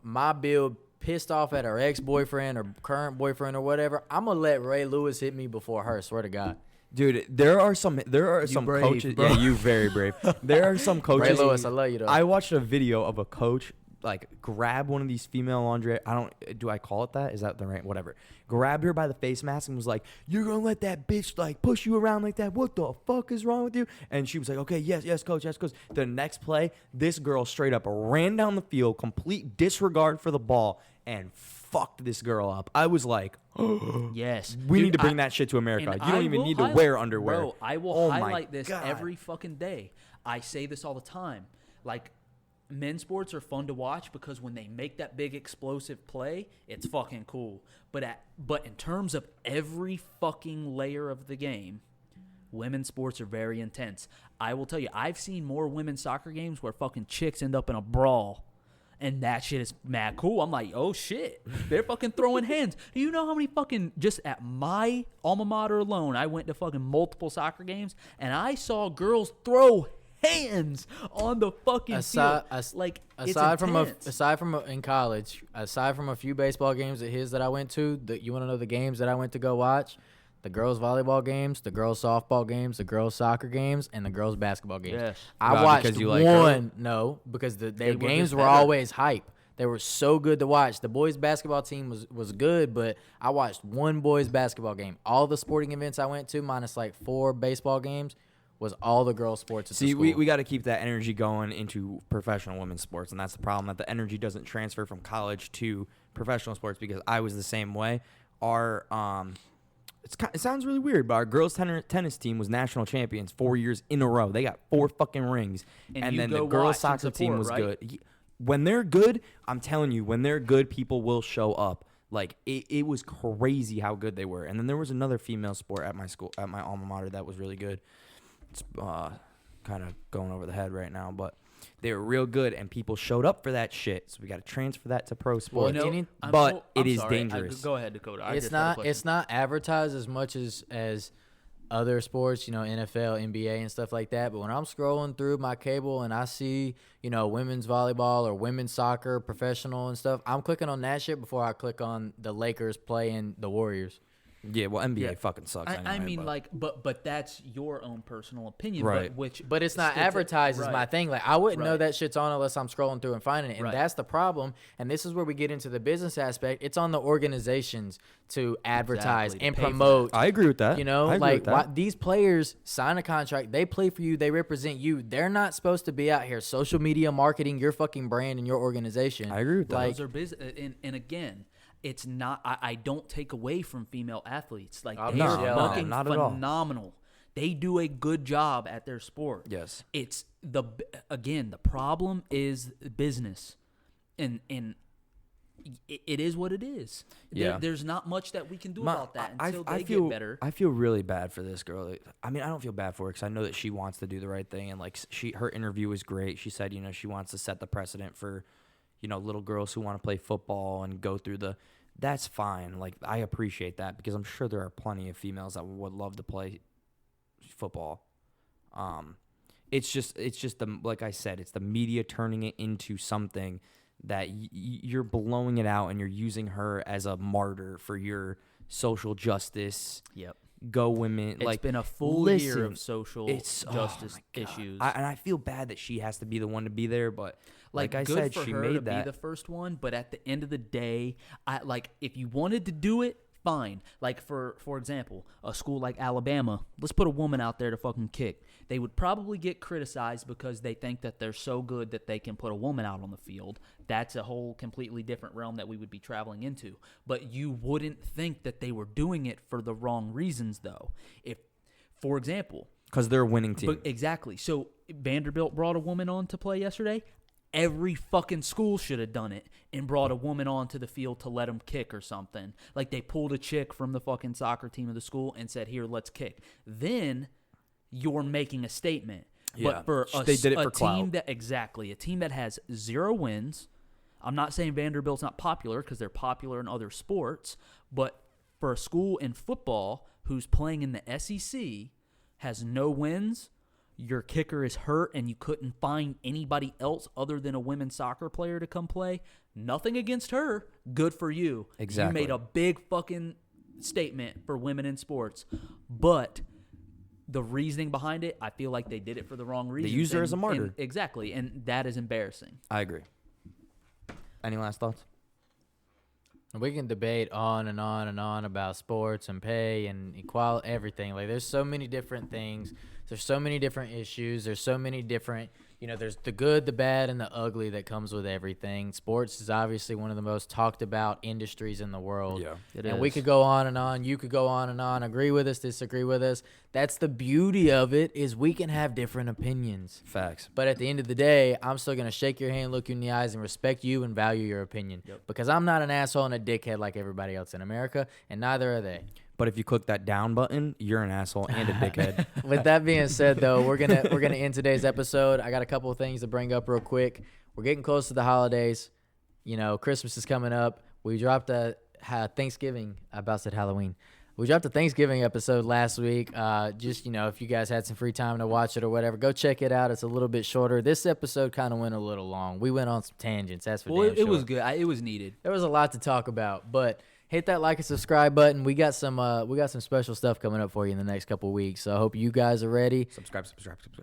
my build, pissed off at her ex-boyfriend or current boyfriend or whatever. I'm gonna let Ray Lewis hit me before her. Swear to God. Dude, there are some brave, coaches. bro. Yeah, you very brave. There are some coaches. Ray Lewis, I love you though. I watched a video of a coach like grab one of these female lingerie. Do I call it that? Is that the right? Whatever. Grabbed her by the face mask and was like, "You're gonna let that bitch like push you around like that? What the fuck is wrong with you?" And she was like, "Okay, yes, coach, yes, coach." The next play, this girl straight up ran down the field, complete disregard for the ball, and fucked this girl up. I was like, yes, we need to bring that shit to America. You don't even need to wear underwear. Bro, I will highlight this every fucking day. I say this all the time. Like, men's sports are fun to watch because when they make that big explosive play, it's fucking cool. But in terms of every fucking layer of the game, women's sports are very intense. I will tell you, I've seen more women's soccer games where fucking chicks end up in a brawl. And that shit is mad cool. I'm like, oh shit, they're fucking throwing hands. Do you know how many fucking, just at my alma mater alone, I went to fucking multiple soccer games and I saw girls throw hands on the fucking field. Aside from in college, aside from a few baseball games that I went to, you want to know the games that I went to go watch? The girls' volleyball games, the girls' softball games, the girls' soccer games, and the girls' basketball games. Yes. I watched one. No, because their games were always hype. They were so good to watch. The boys' basketball team was good, but I watched one boys' basketball game. All the sporting events I went to, minus like 4 baseball games, was all the girls' sports at the school. We got to keep that energy going into professional women's sports, and that's the problem, that the energy doesn't transfer from college to professional sports, because I was the same way. It sounds really weird, but our girls tennis team was national champions 4 years in a row. They got 4 fucking rings, And you then go the watch girls and soccer team support, was right? good. When they're good, I'm telling you, when they're good, people will show up. Like it was crazy how good they were. And then there was another female sport at my school, at my alma mater, that was really good. It's kind of going over the head right now, but they were real good, and people showed up for that shit. So we got to transfer that to pro Well, sports. you need- but it is sorry. dangerous. Go ahead, Dakota. I It's just had a not. question. It's not advertised as much as other sports, NFL, NBA, and stuff like that. But when I'm scrolling through my cable and I see, women's volleyball or women's soccer, professional and stuff, I'm clicking on that shit before I click on the Lakers playing the Warriors. Yeah, well, NBA Yeah. fucking sucks. I anyway, mean, but. but that's your own personal opinion, Right. But it's not still advertised as right. my thing. Like, I wouldn't know Right. that shit's on unless I'm scrolling through and finding it. And Right. that's the problem. And this is where we get into the business aspect. It's on the organizations to advertise Exactly, to and pay for promote. I agree with that. I agree Like with that. these players sign a contract. They play for you. They represent you. They're not supposed to be out here social media marketing your fucking brand and your organization. I agree with that. Like, Those are business, and again, it's not. I don't take away from female athletes. Like I'm they not are yelling. fucking Not at all. phenomenal. They do a good job at their sport. Yes. It's the problem is business, and it is what it is. Yeah. There's not much that we can do about that until they feel, get better. I feel really bad for this girl. I mean, I don't feel bad for her because I know that she wants to do the right thing, and like her interview was great. She said, she wants to set the precedent for, little girls who want to play football and go through the. That's fine. Like, I appreciate that because I'm sure there are plenty of females that would love to play football. It's just the, like I said, it's the media turning it into something that you're blowing it out, and you're using her as a martyr for your social justice. Yep. Go women. It's been a full year of social justice issues. And I feel bad that she has to be the one to be there, but like I good said, for she her made to that. be the first one, but at the end of the day, if you wanted to do it, fine. Like for example, a school like Alabama, let's put a woman out there to fucking kick. They would probably get criticized because they think that they're so good that they can put a woman out on the field. That's a whole completely different realm that we would be traveling into. But you wouldn't think that they were doing it for the wrong reasons, though. If, for example, Because they're a winning team. but exactly. So Vanderbilt brought a woman on to play yesterday. Every fucking school should have done it and brought a woman onto the field to let them kick or something. Like they pulled a chick from the fucking soccer team of the school and said, "Here, let's kick." Then you're making a statement. Yeah. But for They did it for team clout. a team that has 0 wins. I'm not saying Vanderbilt's not popular because they're popular in other sports, but for a school in football who's playing in the SEC, has no wins, your kicker is hurt, and you couldn't find anybody else other than a women's soccer player to come play, nothing against her. Good for you. Exactly. You made a big fucking statement for women in sports. But the reasoning behind it, I feel like they did it for the wrong reasons. used her as a martyr. Exactly, and that is embarrassing. I agree. Any last thoughts? we can debate on and on and on about sports and pay and equality, everything. Like, there's so many different things. There's so many different issues. There's so many different, there's the good, the bad, and the ugly that comes with everything. Sports is obviously one of the most talked about industries in the world. Yeah. And we could go on and on. You could go on and on. Agree with us, disagree with us. That's the beauty of it, is we can have different opinions. Facts. But at the end of the day, I'm still going to shake your hand, look you in the eyes, and respect you and value your opinion. Because I'm not an asshole and a dickhead like everybody else in America, and neither are they. But if you click that down button, you're an asshole and a dickhead. With that being said, though, we're gonna end today's episode. I got a couple of things to bring up real quick. We're getting close to the holidays. Christmas is coming up. We dropped a Thanksgiving. I about said Halloween. We dropped a Thanksgiving episode last week. If you guys had some free time to watch it or whatever, go check it out. It's a little bit shorter. This episode kind of went a little long. We went on some tangents. That's for damn Well, sure. it was good. It was needed. There was a lot to talk about, but hit that like and subscribe button. We got some special stuff coming up for you in the next couple of weeks. So I hope you guys are ready, subscribe.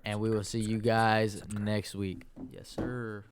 and we will see you guys next week. Yes, sir.